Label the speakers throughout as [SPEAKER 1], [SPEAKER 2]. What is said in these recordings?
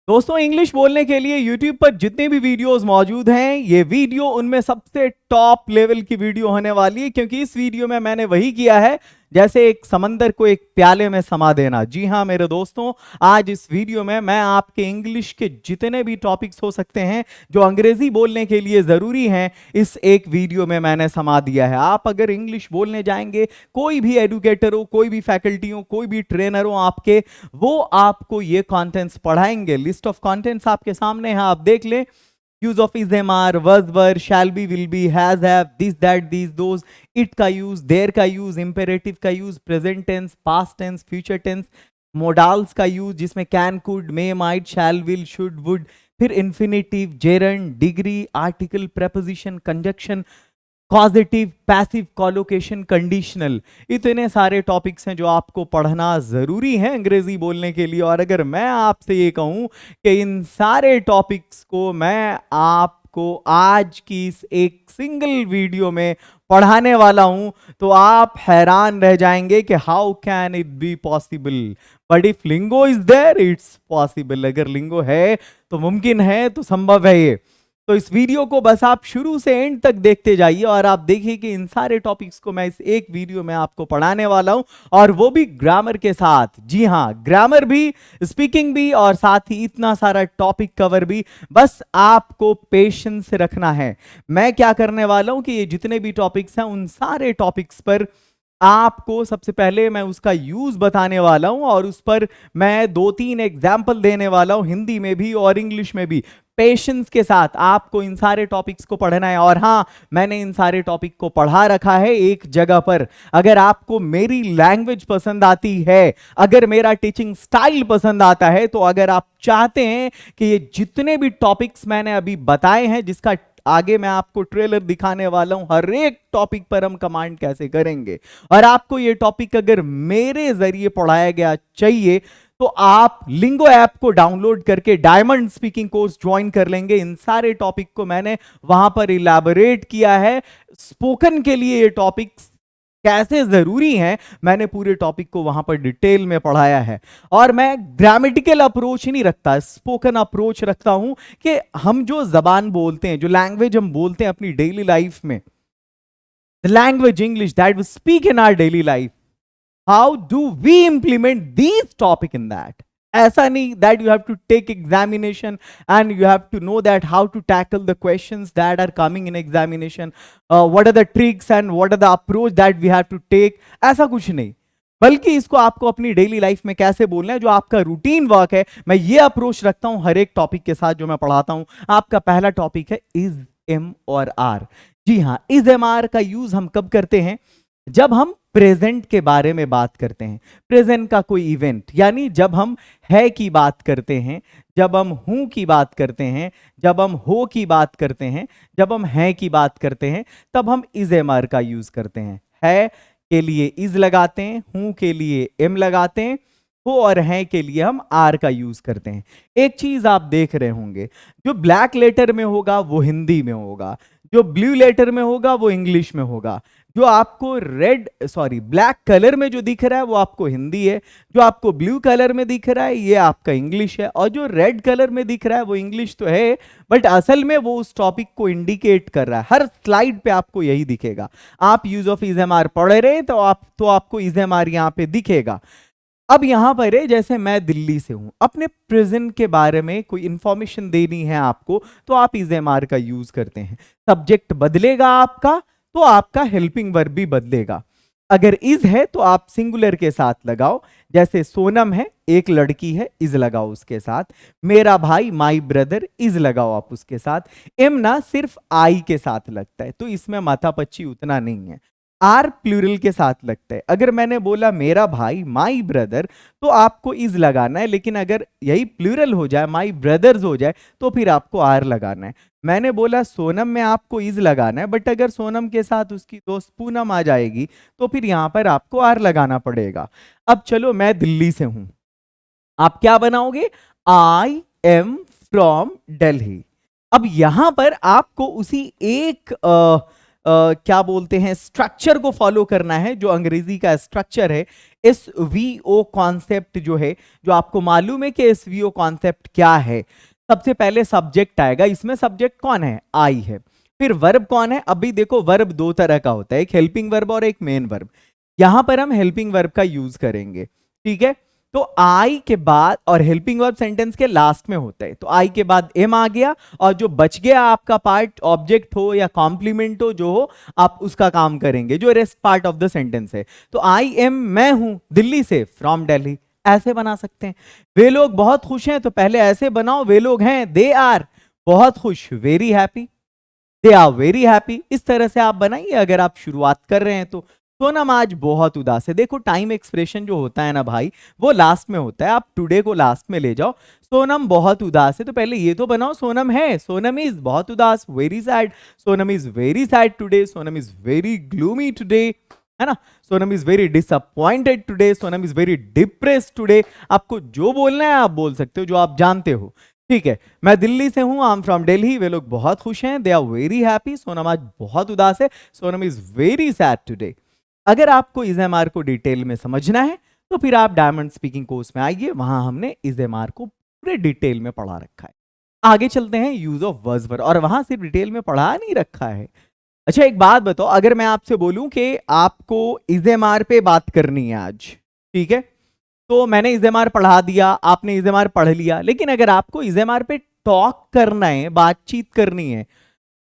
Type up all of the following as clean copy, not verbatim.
[SPEAKER 1] दोस्तों, इंग्लिश बोलने के लिए YouTube पर जितने भी वीडियोस मौजूद हैं, ये वीडियो उनमें सबसे टॉप लेवल की वीडियो होने वाली है, क्योंकि इस वीडियो में मैंने वही किया है जैसे एक समंदर को एक प्याले में समा देना। जी हाँ मेरे दोस्तों, आज इस वीडियो में मैं आपके इंग्लिश के जितने भी टॉपिक्स हो सकते हैं जो अंग्रेजी बोलने के लिए ज़रूरी हैं, इस एक वीडियो में मैंने समा दिया है। आप अगर इंग्लिश बोलने जाएंगे, कोई भी एडुकेटर हो, कोई भी फैकल्टी हो, कोई भी ट्रेनर हो आपके, वो आपको ये कंटेंट्स पढ़ाएंगे। लिस्ट ऑफ कंटेंट्स आपके सामने है, आप देख लें। Use of is am are, was were, shall be, will be, has have, this that these those, it का यूज, देयर का यूज, इंपेरेटिव का use, present tense, past tense, future tense, modals का यूज जिसमें can, could, may, might, shall, will, should, would, फिर infinitive, gerund, degree, article, preposition, conjunction, positive, passive, collocation, conditional. इतने सारे topics हैं जो आपको पढ़ना जरूरी है अंग्रेजी बोलने के लिए। और अगर मैं आपसे ये कहूं कि इन सारे टॉपिक्स को मैं आपको आज की इस एक सिंगल वीडियो में पढ़ाने वाला हूं, तो आप हैरान रह जाएंगे कि how can it be possible. But if lingo is there, it's possible. अगर लिंगो है तो मुमकिन है, तो संभव है ये। तो इस वीडियो को बस आप शुरू से एंड तक देखते जाइए और आप देखिए कि इन सारे टॉपिक्स को मैं इस एक वीडियो में आपको पढ़ाने वाला हूं, और वो भी ग्रामर के साथ। जी हां, ग्रामर भी, स्पीकिंग भी, और साथ ही इतना सारा टॉपिक कवर भी। बस आपको पेशेंस रखना है। मैं क्या करने वाला हूं कि ये जितने भी टॉपिक्स हैं, उन सारे टॉपिक्स पर आपको सबसे पहले मैं उसका यूज बताने वाला हूं, और उस पर मैं 2-3 एग्जाम्पल देने वाला हूं, हिंदी में भी और इंग्लिश में भी। पेशेंस के साथ आपको इन सारे टॉपिक्स को पढ़ना है। और हां, मैंने इन सारे टॉपिक को पढ़ा रखा है एक जगह पर। अगर आपको मेरी लैंग्वेज पसंद आती है, अगर मेरा टीचिंग स्टाइल पसंद आता है, तो अगर आप चाहते हैं कि ये जितने भी टॉपिक्स मैंने अभी बताए हैं, जिसका आगे मैं आपको ट्रेलर दिखाने वाला हूं, हर एक टॉपिक पर हम कमांड कैसे करेंगे, और आपको ये टॉपिक अगर मेरे जरिए पढ़ाया गया चाहिए, तो आप लिंगो ऐप को डाउनलोड करके डायमंड स्पीकिंग कोर्स ज्वाइन कर लेंगे। इन सारे टॉपिक को मैंने वहां पर इलैबोरेट किया है। स्पोकन के लिए ये टॉपिक्स कैसे जरूरी हैं, मैंने पूरे टॉपिक को वहां पर डिटेल में पढ़ाया है। और मैं ग्रामेटिकल अप्रोच नहीं रखता, स्पोकन अप्रोच रखता हूं कि हम जो जबान बोलते हैं, जो लैंग्वेज हम बोलते हैं अपनी डेली लाइफ में, the language English that we speak in our daily life, how do we implement these topic in that? ऐसा नहीं that you have to take examination and you have to know that how to tackle the questions that are coming in examination, what are the tricks and what are the approach that we have to take। ऐसा कुछ नहीं, बल्कि इसको आपको अपनी daily life में कैसे बोलना है, जो आपका रूटीन वर्क है, मैं ये अप्रोच रखता हूं हर एक टॉपिक के साथ जो मैं पढ़ाता हूं। आपका पहला टॉपिक है इज, एम और आर। जी हां, इज एम आर का यूज हम कब करते हैं? जब हम प्रेजेंट के बारे में बात करते हैं, प्रेजेंट का कोई इवेंट, यानी जब हम है की बात करते हैं, जब हम हूं की बात करते हैं, जब हम हो की बात करते हैं, जब हम हैं की बात करते हैं, तब हम इज एम आर का यूज करते हैं। है के लिए इज लगाते हैं, हूं के लिए एम लगाते हैं, हो और हैं के लिए हम आर का यूज करते हैं। एक चीज आप देख रहे होंगे, जो ब्लैक लेटर में होगा वो हिंदी में होगा, जो ब्लू लेटर में होगा वो इंग्लिश में होगा, जो आपको ब्लैक कलर में जो दिख रहा है वो आपको हिंदी है, जो आपको ब्लू कलर में दिख रहा है ये आपका इंग्लिश है, और जो रेड कलर में दिख रहा है वो इंग्लिश तो है, बट असल में वो उस टॉपिक को इंडिकेट कर रहा है। हर स्लाइड पे आपको यही दिखेगा। आप use of is am are पढ़ रहे हैं तो आपको इज एम आर यहां पे दिखेगा। अब यहां पर है, जैसे मैं दिल्ली से हूं, अपने प्रेजेंट के बारे में कोई इंफॉर्मेशन देनी है आपको, तो आप इज एम आर का यूज करते हैं। सब्जेक्ट बदलेगा आपका, तो आपका हेल्पिंग वर्ब भी बदलेगा। अगर इज है तो आप सिंगुलर के साथ लगाओ, जैसे सोनम है, एक लड़की है, इज लगाओ उसके साथ। मेरा भाई, माई ब्रदर, इज लगाओ आप उसके साथ। एम ना सिर्फ आई के साथ लगता है, तो इसमें माथापच्ची उतना नहीं है। आर प्लूरल के साथ लगता है। अगर मैंने बोला मेरा भाई, माई ब्रदर, तो आपको इज लगाना है, लेकिन अगर यही प्लूरल हो जाए, माई ब्रदर्स हो जाए, तो फिर आपको आर लगाना है। मैंने बोला सोनम में आपको इज लगाना है, बट अगर सोनम के साथ उसकी दोस्त पूनम आ जाएगी, तो फिर यहां पर आपको आर लगाना पड़ेगा। अब चलो, मैं दिल्ली से हूं, आप क्या बनाओगे? आई एम फ्रॉम दिल्ली। अब यहां पर आपको उसी एक क्या बोलते हैं, स्ट्रक्चर को फॉलो करना है, जो अंग्रेजी का स्ट्रक्चर है। एसवीओ कॉन्सेप्ट जो है, जो आपको मालूम है कि एसवीओ कॉन्सेप्ट क्या है। सबसे पहले सब्जेक्ट आएगा, इसमें सब्जेक्ट कौन है? आई है। फिर वर्ब कौन है? अभी देखो वर्ब दो तरह का होता है, एक हेल्पिंग वर्ब और एक मेन वर्ब। यहां पर हम हेल्पिंग वर्ब का यूज करेंगे, ठीक है। तो आई के बाद, और हेल्पिंग वर्ब सेंटेंस के लास्ट में होता है, तो आई के बाद एम आ गया, और जो बच गया आपका पार्ट, ऑब्जेक्ट हो या कॉम्प्लीमेंट हो, जो हो आप उसका काम करेंगे, जो rest part of the sentence है। तो आई एम, मैं हूं दिल्ली से, फ्रॉम दिल्ली, ऐसे बना सकते हैं। वे लोग बहुत खुश हैं, तो पहले ऐसे बनाओ, वे लोग हैं, दे आर बहुत खुश, very happy, they are very happy. इस तरह से आप बनाइए अगर आप शुरुआत कर रहे हैं तो। सोनम आज बहुत उदास है। देखो टाइम एक्सप्रेशन जो होता है ना भाई, वो लास्ट में होता है, आप टुडे को लास्ट में ले जाओ। सोनम बहुत उदास है, तो पहले ये तो बनाओ, सोनम है, सोनम इज बहुत उदास, very sad, Sonam is very sad today, Sonam is very gloomy today, है ना, Sonam is very disappointed today, Sonam is very depressed today. आपको जो बोलना है आप बोल सकते हो, जो आप जानते हो, ठीक है। मैं दिल्ली से हूं, आई एम फ्रॉम दिल्ली, वे लोग बहुत खुश हैं, they are very happy, Sonam आज बहुत उदास है, Sonam is very sad today. अगर आपको इज़ेमार को डिटेल में समझना है तो फिर आप डायमंड स्पीकिंग कोर्स में आइए, वहां हमने इज़ेमार को पूरे डिटेल में पढ़ा रखा है। आगे चलते हैं यूज ऑफ वर्ड्सवर्थ, और वहां सिर्फ डिटेल में पढ़ा नहीं रखा है। अच्छा एक बात बताओ, अगर मैं आपसे बोलूं कि आपको इज़ेमार पे बात करनी है आज, ठीक है, तो मैंने इज़ेमार पढ़ा दिया, आपने इज़ेमार पढ़ लिया, लेकिन अगर आपको इज़ेमार पे टॉक करना है, बातचीत करनी है,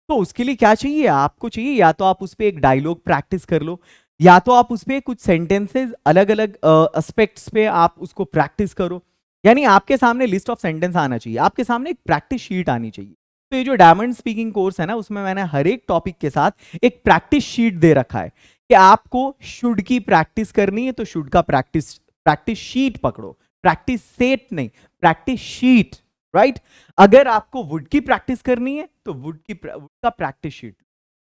[SPEAKER 1] तो उसके लिए क्या चाहिए? आपको चाहिए या तो आप उस पर एक डायलॉग प्रैक्टिस कर लो, या तो आप उस पर कुछ सेंटेंसेस अलग अलग एस्पेक्ट्स पे आप उसको प्रैक्टिस करो। यानी आपके सामने लिस्ट ऑफ सेंटेंस आना चाहिए, आपके सामने एक प्रैक्टिस शीट आनी चाहिए। तो ये जो डायमंड स्पीकिंग कोर्स है ना, उसमें मैंने हर एक टॉपिक के साथ एक प्रैक्टिस शीट दे रखा है कि आपको शुड की प्रैक्टिस करनी है तो शुड का प्रैक्टिस शीट पकड़ो, प्रैक्टिस सेट नहीं, प्रैक्टिस शीट, राइट। अगर आपको वुड की प्रैक्टिस करनी है तो वुड का प्रैक्टिस शीट।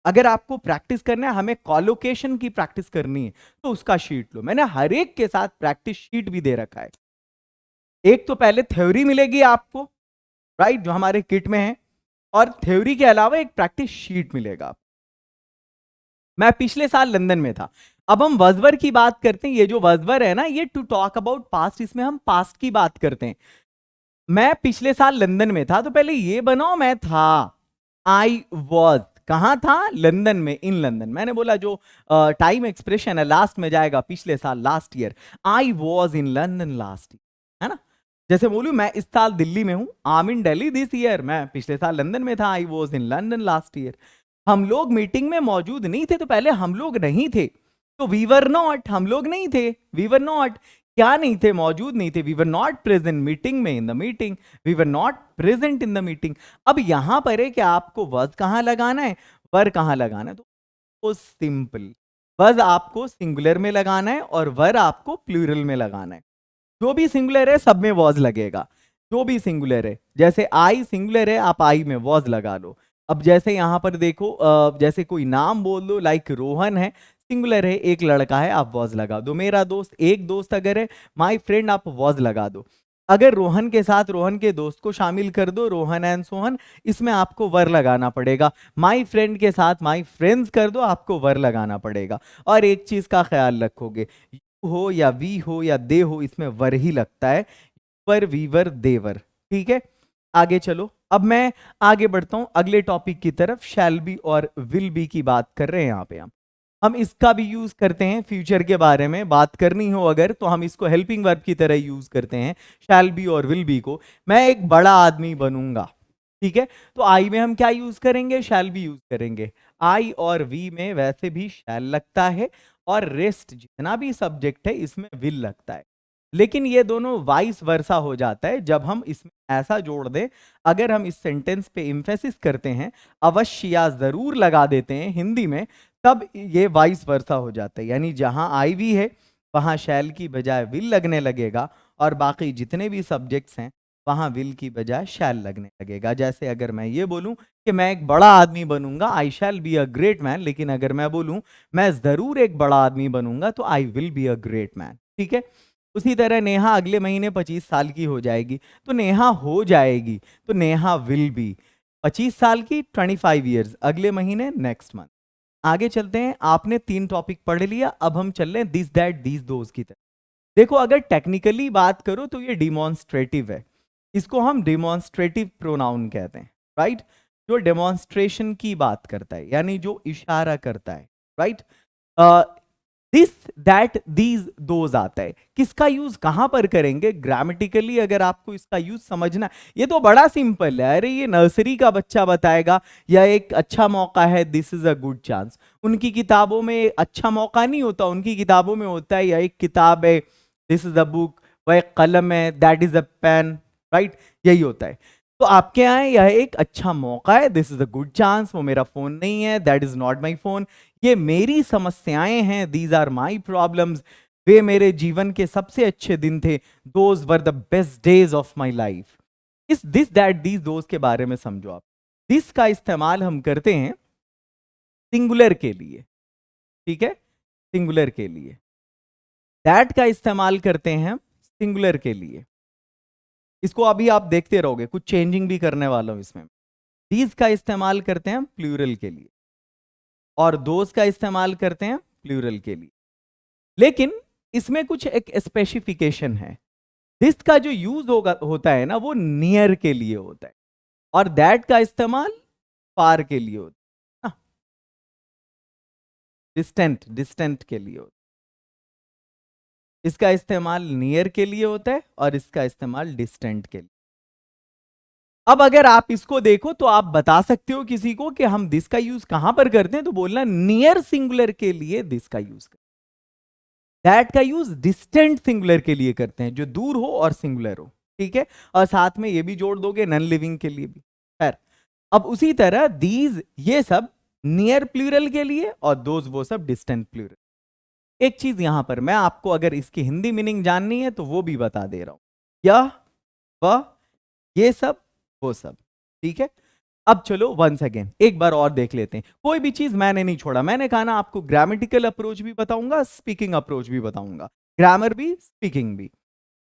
[SPEAKER 1] अगर आपको प्रैक्टिस करना है, हमें कॉलोकेशन की प्रैक्टिस करनी है, तो उसका शीट लो। मैंने हर एक के साथ प्रैक्टिस शीट भी दे रखा है। एक तो पहले थ्योरी मिलेगी आपको, राइट, जो हमारे किट में है, और थ्योरी के अलावा एक प्रैक्टिस शीट मिलेगा। मैं पिछले साल लंदन में था। अब हम वजवर की बात करते हैं। ये जो वजवर है ना, ये टू टॉक अबाउट पास्ट, इसमें हम पास्ट की बात करते हैं। मैं पिछले साल लंदन में था, तो पहले ये बनाओ, मैं था, आई वॉज, कहां था? लंदन में, इन लंदन। मैंने बोला जो टाइम एक्सप्रेशन है लास्ट में जाएगा, पिछले साल, last year, I was in London last year, है ना। जैसे बोलूं मैं इस साल दिल्ली में हूं, I M in Delhi this year, मैं पिछले साल लंदन में था, I was in London last year. हम लोग मीटिंग में मौजूद नहीं थे, तो पहले हम लोग नहीं थे, तो वी वर नॉट, हम लोग नहीं थे, वी वर नॉट, क्या नहीं थे? मौजूद नहीं थे, we were not present meeting में, in the meeting, we were not present in the meeting. अब यहां पर है कि आपको वर्ब कहां लगाना है, वर कहां लगाना है, तो सिंपल, वर्ब आपको सिंगुलर में लगाना है और वर आपको प्लूरल में लगाना है। जो भी सिंगुलर है सब में वॉज लगेगा, जो भी सिंगुलर है, जैसे आई सिंगुलर है, आप आई में वॉज लगा लो। अब जैसे यहां पर देखो, जैसे कोई नाम बोल दो, लाइक रोहन है, सिंगुलर है, एक लड़का है, आप वॉज लगा दो। मेरा दोस्त, एक दोस्त अगर है, माई फ्रेंड, आप वॉज लगा दो। अगर रोहन के साथ रोहन के दोस्त को शामिल कर दो, रोहन एंड सोहन, इसमें आपको वर लगाना पड़ेगा। माई फ्रेंड के साथ माई फ्रेंड्स कर दो, आपको वर लगाना पड़ेगा। और एक चीज का ख्याल रखोगे, हो या वी हो या दे हो, इसमें वर ही लगता है, वर, वीवर, देवर, ठीक है। आगे चलो, अब मैं आगे बढ़ता हूं अगले टॉपिक की तरफ। शैल बी और विल बी की बात कर रहे हैं यहां पे हम इसका भी यूज करते हैं। फ्यूचर के बारे में बात करनी हो अगर, तो हम इसको हेल्पिंग वर्ब की तरह यूज करते हैं, शैल बी और विल बी को। मैं एक बड़ा आदमी बनूंगा, ठीक है, तो आई में हम क्या यूज करेंगे? शैल बी यूज करेंगे। आई और वी में वैसे भी शैल लगता है, और रेस्ट जितना भी सब्जेक्ट है इसमें विल लगता है। लेकिन ये दोनों वाइस वर्सा हो जाता है जब हम इसमें ऐसा जोड़ दें, अगर हम इस सेंटेंस पे इंफेसिस करते हैं, अवश्य या जरूर लगा देते हैं हिंदी में, तब ये वाइस वर्सा हो जाता है। यानी जहां आई वी है वहां शैल की बजाय विल लगने लगेगा, और बाकी जितने भी सब्जेक्ट्स हैं वहां विल की बजाय शैल लगने लगेगा। जैसे अगर मैं ये बोलूं कि मैं एक बड़ा आदमी बनूंगा, I shall be a great man, लेकिन अगर मैं बोलूं मैं जरूर एक बड़ा आदमी बनूंगा, तो I will be a great man, ठीक है। उसी तरह नेहा अगले महीने 25 साल की हो जाएगी, तो नेहा हो जाएगी, तो नेहा विल बी 25 साल की, 25 ईयर्स, अगले महीने, नेक्स्ट मंथ। आगे चलते हैं। आपने 3 टॉपिक पढ़ लिया, अब हम चल रहे हैं दिस दैट दीज दोज की तरफ। देखो अगर टेक्निकली बात करो तो ये डिमॉन्स्ट्रेटिव है, इसको हम डिमॉन्स्ट्रेटिव प्रोनाउन कहते हैं, राइट। जो डेमोन्स्ट्रेशन की बात करता है, यानी जो इशारा करता है, right. This that these those आता है, किसका यूज कहां पर करेंगे ग्रामेटिकली, अगर आपको इसका यूज समझना, ये तो बड़ा सिंपल है, अरे ये नर्सरी का बच्चा बताएगा, या एक अच्छा मौका है, this is a good chance. उनकी किताबों में अच्छा मौका नहीं होता, उनकी किताबों में होता है, या एक किताब है, दिस इज अ बुक, वह एक कलम है, that is a pen, right, यही होता है। तो आपके यहाँ यह एक अच्छा मौका है, this is a good chance, वो मेरा फोन नहीं है, that is not my phone, ये मेरी समस्याएं हैं, दीज आर माई प्रॉब्लम्स, वे मेरे जीवन के सबसे अच्छे दिन थे, those were the best days of my life. इस दिस दैट दीज दोज के बारे में समझो आप। दिस का इस्तेमाल हम करते हैं सिंगुलर के लिए, ठीक है, सिंगुलर के लिए। दैट का इस्तेमाल करते हैं सिंगुलर के लिए। इसको अभी आप देखते रहोगे, कुछ चेंजिंग भी करने वाला हूं इसमें। दीज का इस्तेमाल करते हैं प्लूरल के लिए, और दोज का इस्तेमाल करते हैं प्लूरल के लिए। लेकिन इसमें कुछ एक स्पेसिफिकेशन है। दिस का जो यूज होता है ना, वो नियर के लिए होता है, और दैट का इस्तेमाल फार के लिए होता है, डिस्टेंट डिस्टेंट के लिए होता है। इसका इस्तेमाल नियर के लिए होता है और इसका इस्तेमाल डिस्टेंट के लिए। अब अगर आप इसको देखो तो आप बता सकते हो किसी को कि हम दिस का यूज कहां पर करते हैं, तो बोलना नियर सिंगुलर के लिए दिस का यूज करते हैं, दैट का यूज डिस्टेंट सिंगुलर के लिए करते हैं, जो दूर हो और सिंगुलर हो, ठीक है। और साथ में ये भी जोड़ दोगे नॉन लिविंग के लिए भी, खैर। अब उसी तरह दीज ये सब नियर प्लूरल के लिए, और दोज वो सब डिस्टेंट प्लूरल। एक चीज यहां पर मैं आपको अगर इसकी हिंदी मीनिंग जाननी है तो वो भी बता दे रहा हूं, यह वह ये सब वो सब, ठीक है। अब चलो वंस अगेन एक बार और देख लेते हैं, कोई भी चीज मैंने नहीं छोड़ा, मैंने कहा ना आपको ग्रामेटिकल अप्रोच भी बताऊंगा, स्पीकिंग अप्रोच भी बताऊंगा, ग्रामर भी स्पीकिंग भी।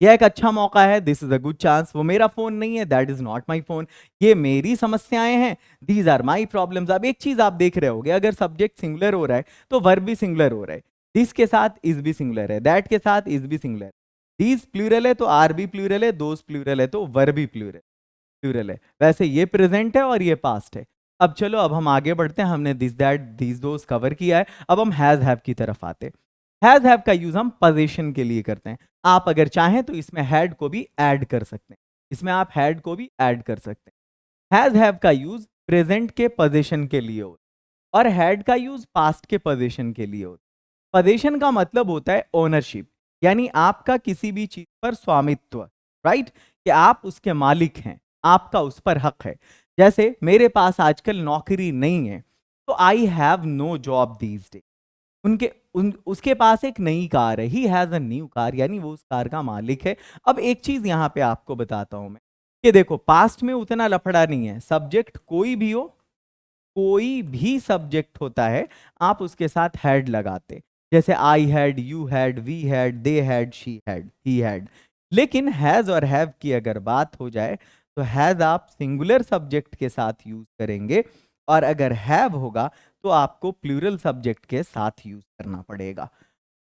[SPEAKER 1] यह एक अच्छा मौका है, this is a good chance, वो मेरा फोन नहीं है, that is not my phone, ये मेरी समस्याएं हैं, दीज आर माई प्रॉब्लम्स। अब एक चीज आप देख रहे होगे, अगर सब्जेक्ट सिंगुलर हो रहा है तो वर्ब भी सिंगुलर हो रहा है, दिस के साथ इज भी सिंगुलर है, दैट के साथ इज भी सिंगुलर है, दीज प्लूरल है तो आर भी प्लूरल है, दोज प्लूरल है तो वर्ब भी प्लूरल है। वैसे ये प्रेजेंट है और ये पास्ट है। अब चलो अब हम आगे बढ़ते हैं, हमने this that these those cover किया है, अब हम हैज हैव की तरफ आते हैं। हैज हैव का यूज हम पोजीशन के लिए करते हैं। आप अगर चाहें तो इसमें हैड को भी ऐड कर सकते हैं, इसमें आप हैड को भी ऐड कर सकते हैं। हैज हैव का यूज प्रेजेंट के पोजीशन के लिए होता है, और हैड का यूज पास्ट के पोजीशन के लिए होता है। पोजीशन का मतलब होता है ओनरशिप, यानी आपका किसी भी चीज पर स्वामित्व, राइट, कि आप उसके मालिक हैं, आपका उस पर हक है। जैसे मेरे पास आजकल नौकरी नहीं है, तो I have no job these days. उसके पास एक नई कार है, he has a new car, यानी वो उस कार का मालिक है। अब एक चीज यहां पे आपको बताता हूं मैं, कि देखो पास्ट में उतना लफड़ा नहीं है, सब्जेक्ट कोई भी हो, कोई भी सब्जेक्ट होता है, आप उसके साथ हैड लगाते, जैसे I had, you had, we had, they had, she had, he had. लेकिन हैज और हैव की अगर बात हो जाए तो हैज आप सिंगुलर सब्जेक्ट के साथ यूज करेंगे, और अगर हैव होगा तो आपको प्लूरल सब्जेक्ट के साथ यूज करना पड़ेगा।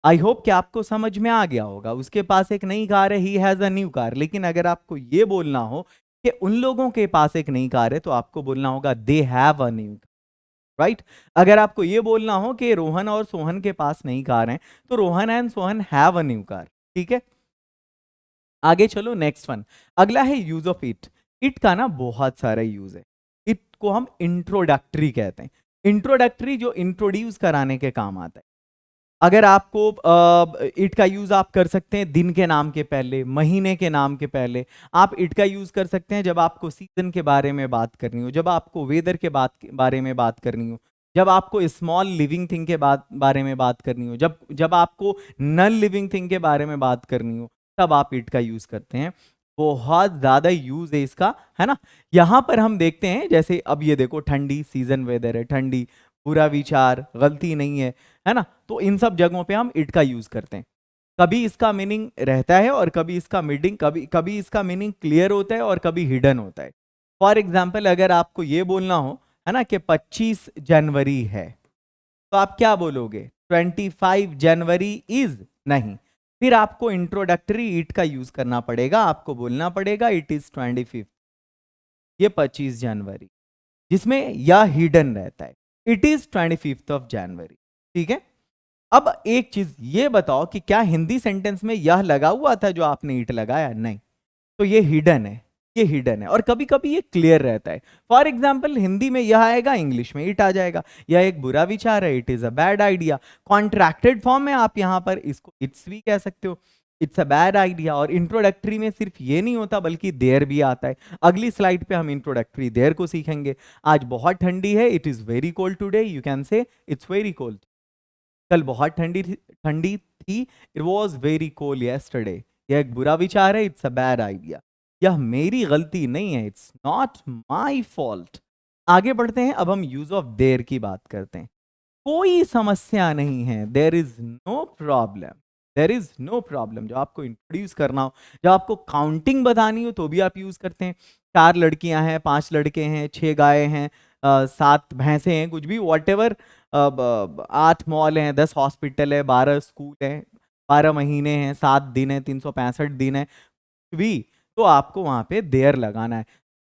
[SPEAKER 1] आई होप कि आपको समझ में आ गया होगा। उसके पास एक नई कार है, he has a new car, लेकिन अगर आपको ये बोलना हो कि उन लोगों के पास एक नई कार है, तो आपको बोलना होगा they have a new, right. अगर आपको ये बोलना हो कि रोहन और सोहन के पास नई कार है, तो Rohan and Sohan have a new car, ठीक है। आगे चलो नेक्स्ट वन, अगला है यूज ऑफ इट। इट का ना बहुत सारा यूज है, इट को हम इंट्रोडक्टरी कहते हैं। इंट्रोडक्टरी जो इंट्रोड्यूस कराने के काम आता है। अगर आपको इट का यूज आप कर सकते हैं दिन के नाम के पहले, महीने के नाम के पहले। आप इट का यूज कर सकते हैं जब आपको सीजन के बारे में बात करनी हो, जब आपको वेदर के बारे में बात करनी हो, जब आपको स्मॉल लिविंग थिंग के बारे में बात करनी हो, जब जब आपको नॉन लिविंग थिंग के बारे में बात करनी हो, तब आप इट का यूज करते हैं। बहुत ज्यादा यूज है इसका, है ना। यहां पर हम देखते हैं, जैसे अब ये देखो, ठंडी सीजन वेदर है, ठंडी, बुरा विचार, गलती नहीं है ना। तो इन सब जगहों पे हम इट का यूज करते हैं। कभी इसका मीनिंग रहता है और कभी इसका मीनिंग कभी कभी इसका मीनिंग क्लियर होता है और कभी हिडन होता है। फॉर एग्जाम्पल अगर आपको ये बोलना हो, है ना, कि 25 जनवरी है, तो आप क्या बोलोगे? 25 जनवरी इज नहीं, फिर आपको इंट्रोडक्टरी इट का यूज करना पड़ेगा, आपको बोलना पड़ेगा इट इज 25, ये 25 जनवरी, जिसमें यह हिडन रहता है, इट इज 25 ऑफ जनवरी। ठीक है, अब एक चीज ये बताओ कि क्या हिंदी सेंटेंस में यह लगा हुआ था जो आपने इट लगाया? नहीं, तो ये हिडन है, ये हिडन है। और कभी कभी ये क्लियर रहता है। फॉर एग्जाम्पल हिंदी में यह आएगा, इंग्लिश में इट आ जाएगा। यह एक बुरा विचार है, it is a bad idea. Contracted form में आप यहां पर इसको इट्स भी कह सकते हो, इट्स अ बैड आइडिया। और इंट्रोडक्टरी में सिर्फ ये नहीं होता बल्कि देयर भी आता है। अगली स्लाइड पे हम इंट्रोडक्टरी देयर को सीखेंगे। आज बहुत ठंडी है, it is very cold today, you can say it's very cold. कल बहुत ठंडी थी, it was very cold yesterday. यह एक बुरा विचार है, इट्स अ बैड आइडिया। यह मेरी गलती नहीं है, इट्स नॉट माई फॉल्ट। आगे बढ़ते हैं, अब हम यूज ऑफ देयर की बात करते हैं। कोई समस्या नहीं है, there is no problem, there is no problem. जब आपको इंट्रोड्यूस करना हो, जब आपको काउंटिंग बतानी हो, तो भी आप यूज करते हैं। 4 लड़कियां हैं, 5 लड़के हैं, 6 गायें हैं, 7 भैंसे हैं, कुछ भी वॉट एवर। 8 मॉल हैं, 10 हॉस्पिटल है, 12 स्कूल हैं, 12 महीने हैं, 7 दिन है, 365 दिन है, कुछ भी। तो आपको वहां पे देयर लगाना है।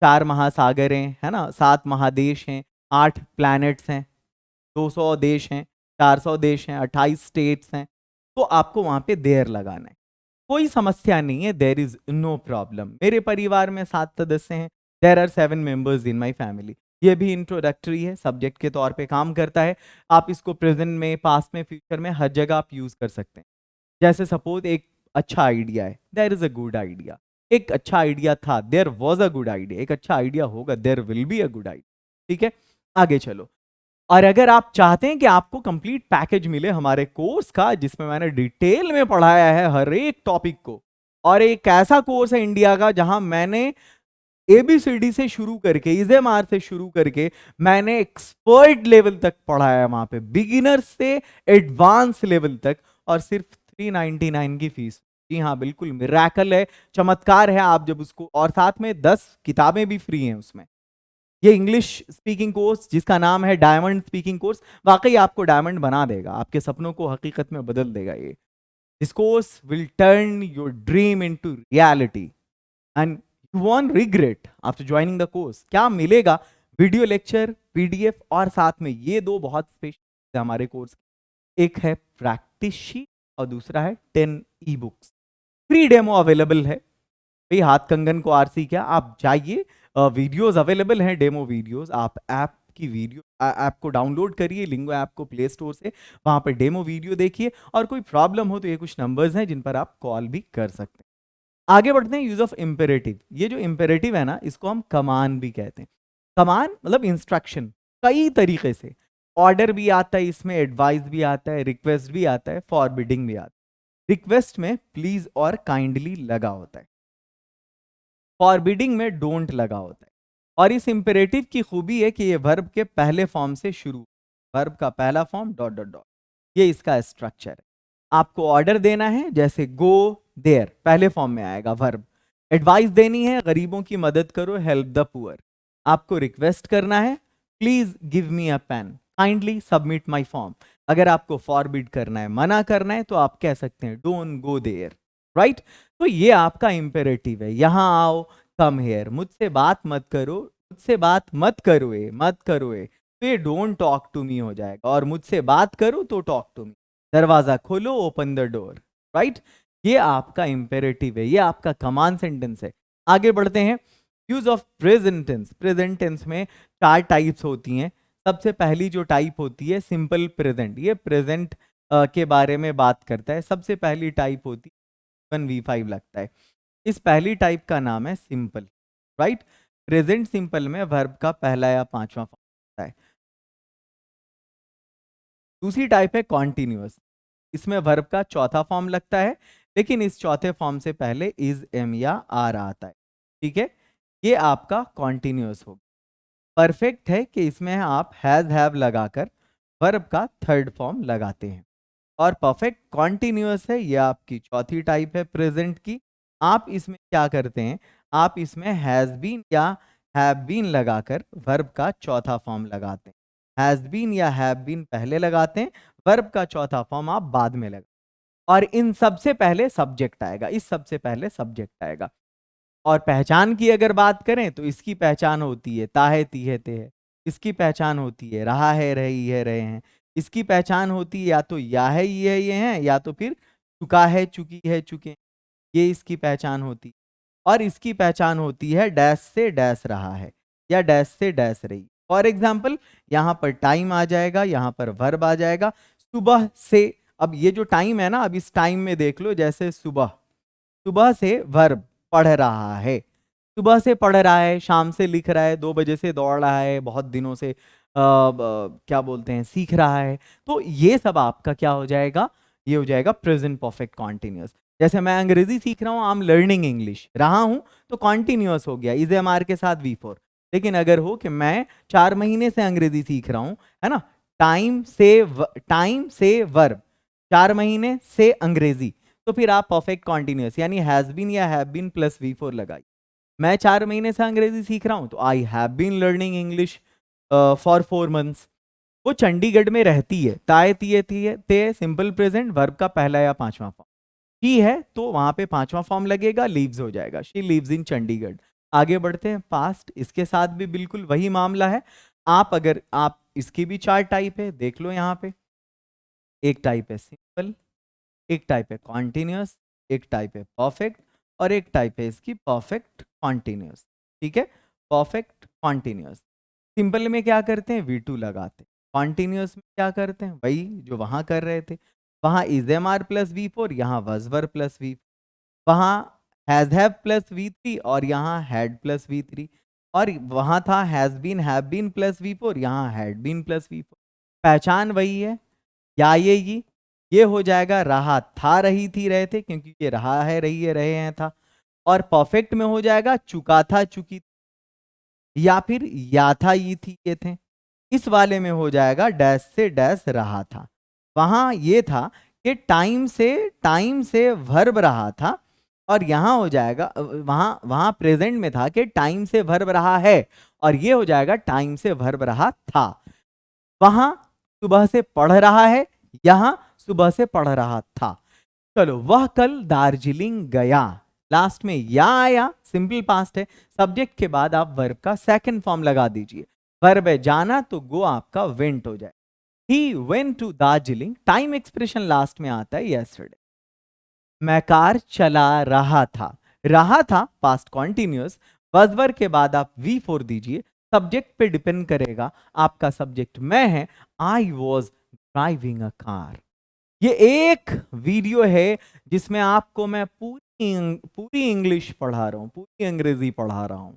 [SPEAKER 1] 4 महासागर हैं, है ना, 7 महादेश हैं, 8 प्लैनेट्स हैं, 200 देश हैं, 400 देश हैं, 28 स्टेट्स हैं। तो आपको वहां पे देयर लगाना है। कोई समस्या नहीं है, देर इज नो प्रॉब्लम। मेरे परिवार में 7 सदस्य हैं, there are 7 members in my family. ये भी इंट्रोडक्टरी है, सब्जेक्ट के तौर पे काम करता है। आप इसको प्रेजेंट में, पास्ट में, फ्यूचर में हर जगह आप यूज कर सकते हैं। जैसे सपोज एक अच्छा आइडिया है, there is a good idea. एक अच्छा आइडिया था, there was a good idea. एक अच्छा आइडिया होगा, there will be a good idea. ठीक है, आगे चलो। और अगर आप चाहते हैं कि आपको कंप्लीट पैकेज मिले हमारे कोर्स का, जिसमें मैंने डिटेल में पढ़ाया है हर एक टॉपिक को, और एक ऐसा कोर्स है इंडिया का जहां मैंने एबीसीडी से शुरू करके, इजेमार से शुरू करके, मैंने एक्सपर्ट लेवल तक पढ़ाया है, वहां पे बिगिनर से एडवांस लेवल तक, और सिर्फ 399 की फीस। जी हाँ, बिल्कुल मिरेकल है, चमत्कार है। आप जब उसको, और साथ में 10 किताबें भी फ्री हैं उसमें। ये इंग्लिश स्पीकिंग कोर्स जिसका नाम है डायमंड स्पीकिंग कोर्स, वाकई आपको डायमंड बना देगा, आपके सपनों को हकीकत में बदल देगा। ये this course will turn your dream into reality, and you want regret after joining the course. क्या मिलेगा? वीडियो लेक्चर, पीडीएफ, और साथ में ये 2 बहुत स्पेशल हमारे कोर्स। एक है प्रैक्टिस शीट और दूसरा है 10 e books. Free demo available है भाई। हाथ कंगन को आरसी क्या, आप जाइए, वीडियोस अवेलेबल हैं, डेमो वीडियोस। आप ऐप की वीडियो ऐप को डाउनलोड करिए, लिंगो ऐप को प्ले स्टोर से, वहां पर डेमो वीडियो देखिए। और कोई प्रॉब्लम हो तो ये कुछ नंबर्स हैं जिन पर आप कॉल भी कर सकते हैं। आगे बढ़ते हैं, यूज ऑफ इंपेरेटिव। ये जो इंपेरेटिव है ना, इसको हम कमान भी कहते हैं। कमान मतलब इंस्ट्रक्शन, कई तरीके से। ऑर्डर भी आता है इसमें, एडवाइस भी आता है, रिक्वेस्ट भी आता है, फॉरबिडिंग भी आता है। रिक्वेस्ट में प्लीज और काइंडली लगा होता है, फॉरबिडिंग में डोंट लगा होता है। और इस इंपेरेटिव की खूबी है कि ये वर्ब के पहले फॉर्म से शुरू, वर्ब का पहला फॉर्म डॉट डॉट डॉट, ये इसका स्ट्रक्चर है। आपको ऑर्डर देना है, जैसे गो देयर, पहले फॉर्म में आएगा वर्ब। एडवाइस देनी है, गरीबों की मदद करो, हेल्प द पुअर। आपको रिक्वेस्ट करना है, please give me a pen, kindly submit my form. अगर आपको फॉरबिड करना है, मना करना है, तो आप कह सकते हैं डोंट गो देयर, राइट। तो ये आपका इंपेरेटिव है। यहां आओ, कम हेयर, मुझसे बात मत करो, मुझसे बात मत करो, मत करो। तो ये डोंट टॉक टू मी हो जाएगा, और मुझसे बात करो तो टॉक टू मी। दरवाजा खोलो, ओपन द डोर, राइट। ये आपका इंपेरेटिव है, ये आपका कमांड सेंटेंस है। आगे बढ़ते हैं, use of present tense. Present tense में 4 टाइप्स होती हैं। सबसे पहली जो टाइप होती है सिंपल प्रेजेंट, ये प्रेजेंट के बारे में बात करता है। सबसे पहली टाइप होती है V5 लगता है। इस पहली टाइप का नाम है सिंपल, राइट। प्रेजेंट सिंपल में वर्ब का पहला या पांचवा फॉर्म होता है। दूसरी टाइप है कॉन्टिन्यूअस, इसमें वर्ब का चौथा फॉर्म लगता है, लेकिन इस चौथे फॉर्म से पहले इज, एम या आर आता है। ठीक है, ये आपका कॉन्टिन्यूअस होगा। परफेक्ट है कि इसमें आप हैज हैव लगाकर वर्ब का थर्ड फॉर्म लगाते हैं। और परफेक्ट कॉन्टिन्यूअस है, ये आपकी चौथी टाइप है प्रेजेंट की। आप इसमें क्या करते हैं, आप इसमें हैज बीन या हैव बीन लगाकर वर्ब का चौथा फॉर्म लगाते हैं। हैज बीन या हैव बीन पहले लगाते हैं, वर्ब का चौथा फॉर्म आप बाद में लगाते हैं। और इन सबसे पहले सब्जेक्ट आएगा, इस सबसे पहले सब्जेक्ट आएगा। और पहचान की अगर बात करें तो इसकी पहचान होती है ता है ती है ते है, इसकी पहचान होती है रहा है रही है रहे हैं, इसकी पहचान होती है या तो या है ये हैं, या तो फिर चुका है चुकी है चुके हैं, ये इसकी पहचान होती है। और इसकी पहचान होती है डैश से डैश रहा है या डैश से डैश रही। फॉर एग्जाम्पल यहाँ पर टाइम आ जाएगा, यहाँ पर वर्ब आ जाएगा सुबह से। अब ये जो टाइम है ना, अब इस टाइम में देख लो, जैसे सुबह, सुबह से वर्ब पढ़ रहा है, सुबह से पढ़ रहा है, शाम से लिख रहा है, 2 बजे से दौड़ रहा है, बहुत दिनों से क्या बोलते हैं सीख रहा है। तो ये सब आपका क्या हो जाएगा, ये हो जाएगा प्रेजेंट परफेक्ट कॉन्टिन्यूअस। जैसे मैं अंग्रेजी सीख रहा हूँ, आई एम लर्निंग इंग्लिश, रहा हूँ तो कॉन्टिन्यूअस हो गया इज एम आर के साथ V4। लेकिन अगर हो कि मैं 4 महीने से अंग्रेजी सीख रहा हूँ, है ना, टाइम से वर्ब, 4 महीने से अंग्रेजी, तो फिर आप परफेक्ट कॉन्टिन्यूअस यानी हैज बीन या हैव बीन प्लस V4 लगाइए। मैं 4 महीने से अंग्रेजी सीख रहा हूं तो I have been learning English for 4 months. वो चंडीगढ़ में रहती है, ताए तिए तिए ते सिंपल प्रेजेंट वर्ब का पहला या पांचवा फॉर्म, शी है तो वहां पे पांचवा फॉर्म लगेगा, लीव्स हो जाएगा, शी लिव्स इन चंडीगढ़। आगे बढ़ते हैं, पास्ट, इसके साथ भी बिल्कुल वही मामला है। आप इसकी भी 4 टाइप है, देख लो यहाँ पे, एक टाइप है सिंपल, एक टाइप है कॉन्टिन्यूअस, एक टाइप है परफेक्ट, और एक टाइप है इसकी परफेक्ट कॉन्टिन्यूअस। ठीक है, परफेक्ट कॉन्टिन्यूअस। सिंपल में क्या करते हैं, V2 लगाते हैं, कॉन्टिन्यूअस में क्या करते हैं, वही जो वहां कर रहे थे, वहां is am are plus V4, यहाँ वज वर प्लस V4, वहां हैज हैव प्लस V3 और यहाँ हैड प्लस V3, और वहां था has been have been plus V4, यहाँ हैड बीन प्लस V4। पहचान वही है, या ये हो जाएगा रहा था रही थी रहे थे, क्योंकि ये रहा है रही है रहे हैं था। और परफेक्ट में हो जाएगा चुका था चुकी, या फिर या था ये थी ये थे। इस वाले में हो जाएगा डैश से डैश रहा था। वहां ये था कि टाइम से वर्ब रहा था, और यहां हो जाएगा वहां प्रेजेंट में था कि टाइम से वर्ब रहा है, और ये हो जाएगा टाइम से वर्ब रहा था। वहां सुबह से पढ़ रहा है, यहां सुबह से पढ़ रहा था। चलो, वह कल दार्जिलिंग गया, लास्ट में या आया, सिंपल पास्ट है, सब्जेक्ट के बाद आप वर्ब का सेकंड फॉर्म लगा दीजिए। वर्ब है जाना तो गो आपका वेंट हो जाए। He went to Darjeeling, time expression last में आता है यस्टरडे। मैं कार चला रहा था पास्ट कॉन्टिन्यूअस, बजवर के बाद आप V4 दीजिए, सब्जेक्ट पे डिपेंड करेगा, आपका सब्जेक्ट मैं है, I was driving a car. ये एक वीडियो है जिसमें आपको मैं पूरी इंग्लिश पढ़ा रहा हूं, पूरी अंग्रेजी पढ़ा रहा हूं,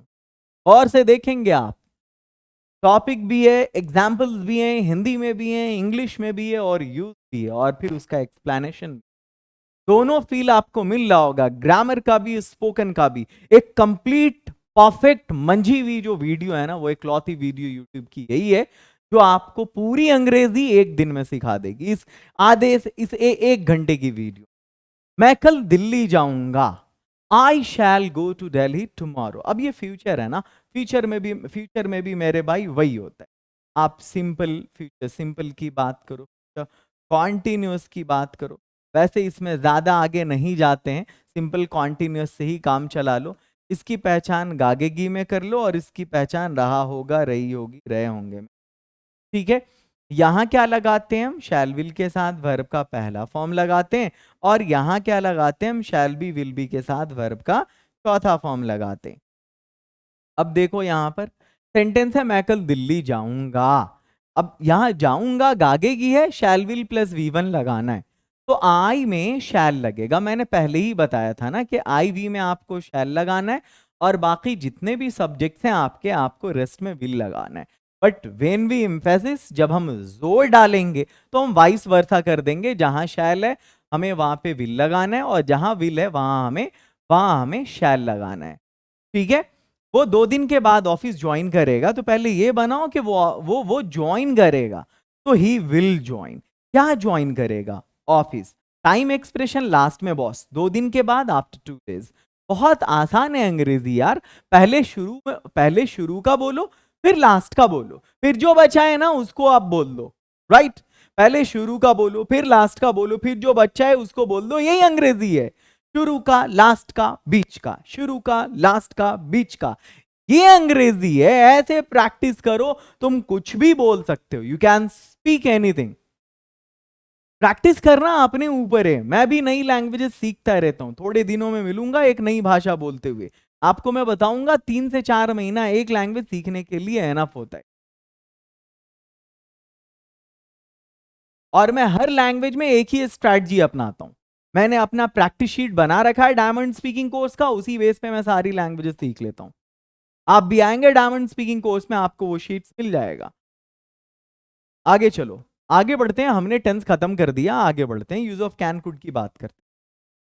[SPEAKER 1] और से देखेंगे आप, टॉपिक भी है, एग्जाम्पल्स भी हैं, हिंदी में भी हैं, इंग्लिश में भी है, और यूज भी है, और फिर उसका एक्सप्लेनेशन, दोनों फील आपको मिल रहा होगा, ग्रामर का भी स्पोकन का भी। एक कंप्लीट परफेक्ट मंझी हुई जो वीडियो है ना, वो एक लौती वीडियो यूट्यूब की यही है जो आपको पूरी अंग्रेजी एक दिन में सिखा देगी, इस 1 घंटे की वीडियो। मैं कल दिल्ली जाऊंगा, आई shall go to Delhi tomorrow. अब ये फ्यूचर है ना, फ्यूचर में भी मेरे भाई वही होता है। आप सिंपल फ्यूचर सिंपल की बात करो, कॉन्टिन्यूअस की बात करो, वैसे इसमें ज्यादा आगे नहीं जाते हैं, सिंपल कॉन्टिन्यूअस से ही काम चला लो। इसकी पहचान गागेगी में कर लो, और इसकी पहचान रहा होगा रही होगी रहे होंगे। ठीक है, यहां क्या लगाते हैं हम, शैल विल के साथ वर्ब का पहला फॉर्म लगाते हैं, और यहां क्या लगाते हैं हम, शैल बी विल बी के साथ वर्ब का चौथा फॉर्म लगाते हैं। अब देखो यहां पर सेंटेंस है, मैं कल दिल्ली जाऊंगा। अब यहां जाऊंगा गागेगी है, शैल विल प्लस V1 लगाना है, तो आई में शैल लगेगा। मैंने पहले ही बताया था ना कि आई वी में आपको शैल लगाना है, और बाकी जितने भी सब्जेक्ट्स हैं आपके, आपको रेस्ट में विल लगाना है। बट वेन वी एम्फेसिस, जब हम जोर डालेंगे तो हम वाइस वर्सा कर देंगे, जहां शैल है हमें वहां पे विल लगाना है, और जहां विल है वहां हमें शैल लगाना है। ठीक है, वो 2 दिन के बाद ऑफिस ज्वाइन करेगा, तो पहले ये बनाओ कि वो ज्वाइन करेगा, तो ही विल ज्वाइन। क्या ज्वाइन करेगा, ऑफिस। टाइम एक्सप्रेशन लास्ट में बॉस, 2 दिन के बाद आफ्टर 2 डेज। बहुत आसान है अंग्रेजी यार, पहले शुरू का बोलो, फिर लास्ट का बोलो, फिर जो बचा है ना उसको आप बोल दो, राइट। पहले शुरू का बोलो, फिर लास्ट का बोलो, फिर जो बच्चा है उसको बोल दो यही अंग्रेजी है। शुरू का, लास्ट का, बीच का, शुरू का, लास्ट का, बीच का, ये अंग्रेजी है। ऐसे प्रैक्टिस करो, तुम कुछ भी बोल सकते हो। You can speak anything. Practice करना अपने ऊपर है। मैं भी नई लैंग्वेजेस सीखता रहता हूं, थोड़े दिनों में मिलूंगा एक नई भाषा बोलते हुए, आपको मैं बताऊंगा 3 से 4 महीना एक लैंग्वेज सीखने के लिए एनफ होता है। और मैं हर लैंग्वेज में एक ही स्ट्रैटेजी अपनाता हूं। मैंने अपना प्रैक्टिस शीट बना रखा है डायमंड स्पीकिंग कोर्स का, उसी बेस पे मैं सारी लैंग्वेजेस सीख लेता हूं। आप भी आएंगे डायमंड स्पीकिंग कोर्स में, आपको वो शीट्स मिल जाएगा। आगे चलो, आगे बढ़ते हैं। हमने टेंस खत्म कर दिया, आगे बढ़ते हैं, यूज ऑफ कैन कुड की बात करते हैं।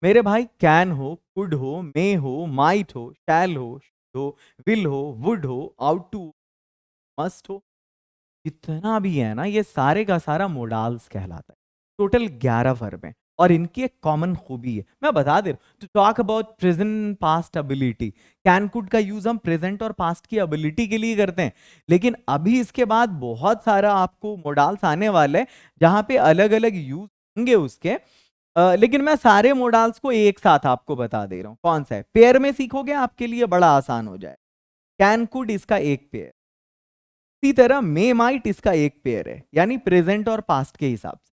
[SPEAKER 1] मेरे भाई, कैन हो, कुड हो, मे हो, माइट हो, शैल हो, विल हो, वुड हो, आउट टू, मस्ट हो, जितना भी है ना, ये सारे का सारा मोडाल्स कहलाता है। टोटल 11 वर्ब हैं और इनकी एक कॉमन खूबी है, मैं बता दे रहा हूं। To talk about present past ability, can could का यूज हम प्रेजेंट और पास्ट की एबिलिटी के लिए करते हैं। लेकिन अभी इसके बाद बहुत सारा आपको मोडाल्स आने वाले हैं जहां पे अलग अलग यूज होंगे उसके। लेकिन मैं सारे मोडाल्स को एक साथ आपको बता दे रहा हूं। कौन सा है, पेयर में सीखोगे आपके लिए बड़ा आसान हो जाए। कैन कुड इसका एक पेयर, उसी तरह मे माइट इसका एक पेयर है, यानी प्रेजेंट और पास्ट के हिसाब से।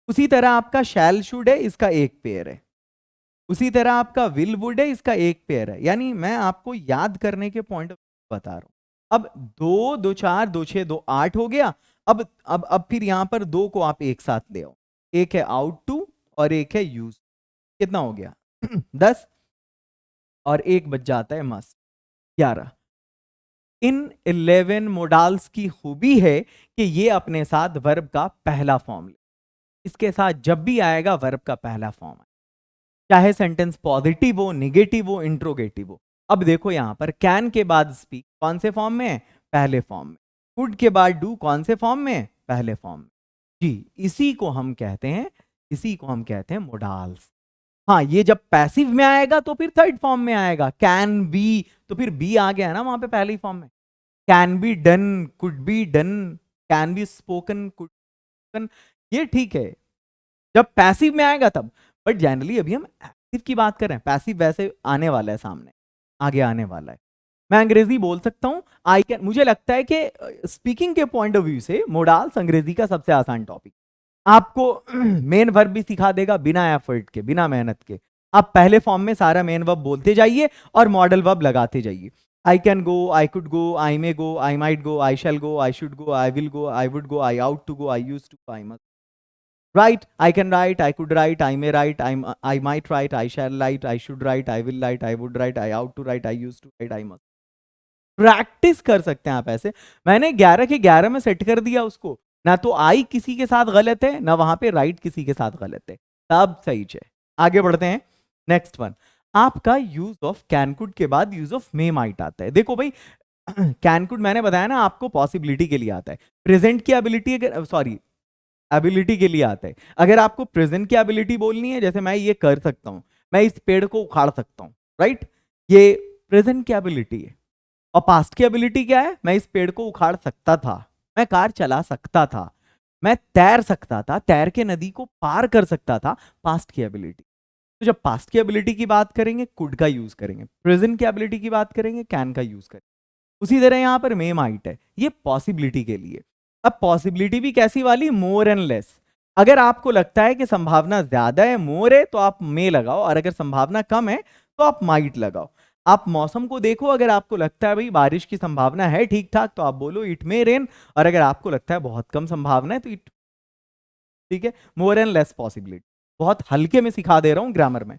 [SPEAKER 1] उसी तरह आपका शैल शुड है, इसका एक पेयर है। उसी तरह आपका विल वुड है, इसका एक पेयर है। यानी मैं आपको याद करने के पॉइंट बता रहा हूं। अब 2 2 4 2 6 2 8 हो गया। अब फिर यहां पर 2 को आप एक साथ ले आओ, एक है आउट टू और एक है यूज। कितना हो गया 10, और एक बच जाता है मस्ट, 11। इन 11 मोडाल्स की खूबी है कि ये अपने साथ वर्ब का पहला फॉर्म ले। इसके साथ जब भी आएगा वर्ब का पहला फॉर्म है, चाहे सेंटेंस पॉजिटिव हो, निगेटिव हो, इंट्रोगेटिव हो। अब देखो यहां पर कैन के बाद स्पीक कौन से फॉर्म में है, पहले फॉर्म में। कुड के बाद डू कौन से फॉर्म में है, पहले फॉर्म में। जी, इसी को हम कहते हैं, इसी को हम कहते हैं मोडाल्स। हाँ, ये जब पैसिव में आएगा तो फिर थर्ड फॉर्म में आएगा। कैन बी, तो फिर बी आ गया ना वहां पे पहले ही फॉर्म में। Can be done, could be done, can be spoken, could spoken, ये ठीक है जब पैसिव में आएगा तब। बट जनरली अभी हम एक्टिव की बात कर रहे हैं। पैसिव वैसे आने वाला है, सामने आगे आने वाला है। मैं अंग्रेजी बोल सकता हूं, आई कैन। मुझे लगता है कि स्पीकिंग के पॉइंट ऑफ व्यू से मोडाल्स अंग्रेजी का सबसे आसान टॉपिक। आपको मेन वर्ब भी सिखा देगा बिना एफर्ट के, बिना मेहनत के। आप पहले फॉर्म में सारा मेन वर्ब बोलते जाइए और मॉडल वर्ब लगाते जाइए। I can go, I could go, I may go, I might go, I shall go, I should go, I will go, I would go, I ought to go, I use to, I must write, I can write, I could write, I may write, I might write, I shall write, I should write, I will write, I would write, I ought to write, I use to write, I must. Practice कर सकते हैं आप ऐसे। मैंने 11 के 11 में set कर दिया उसको। ना तो आई किसी के साथ गलत है, ना वहां पे राइट किसी के साथ गलत है, सब सही है। आगे बढ़ते हैं, नेक्स्ट वन। आपका यूज ऑफ कैन कुड के बाद यूज ऑफ मे माइट आता है। देखो भाई, कैन कुड मैंने बताया ना आपको पॉसिबिलिटी के लिए आता है। प्रेजेंट की एबिलिटी, अगर सॉरी एबिलिटी के लिए आता है। अगर आपको प्रेजेंट की एबिलिटी बोलनी है, जैसे मैं ये कर सकता हूं, मैं इस पेड़ को उखाड़ सकता हूं, राइट, ये प्रेजेंट की एबिलिटी है। और पास्ट की एबिलिटी क्या है, मैं इस पेड़ को उखाड़ सकता था, मैं कार चला सकता था, मैं तैर सकता था, तैर के नदी को पार कर सकता था, पास्ट की एबिलिटी। तो जब पास्ट की एबिलिटी की बात करेंगे कुड का यूज करेंगे, प्रेजेंट की एबिलिटी की बात करेंगे कैन का यूज करेंगे। उसी तरह यहां पर मे माइट है, ये पॉसिबिलिटी के लिए। अब पॉसिबिलिटी भी कैसी वाली, मोर एंड लेस। अगर आपको लगता है कि संभावना ज्यादा है, मोर है, तो आप मे लगाओ, और अगर संभावना कम है तो आप माइट लगाओ। आप मौसम को देखो, अगर आपको लगता है भाई बारिश की संभावना है ठीक ठाक, तो आप बोलो इट मे रेन, और अगर आपको लगता है बहुत कम संभावना है तो इट, ठीक है, मोर एंड लेस पॉसिबिलिटी। बहुत हल्के में सिखा दे रहा हूं ग्रामर में।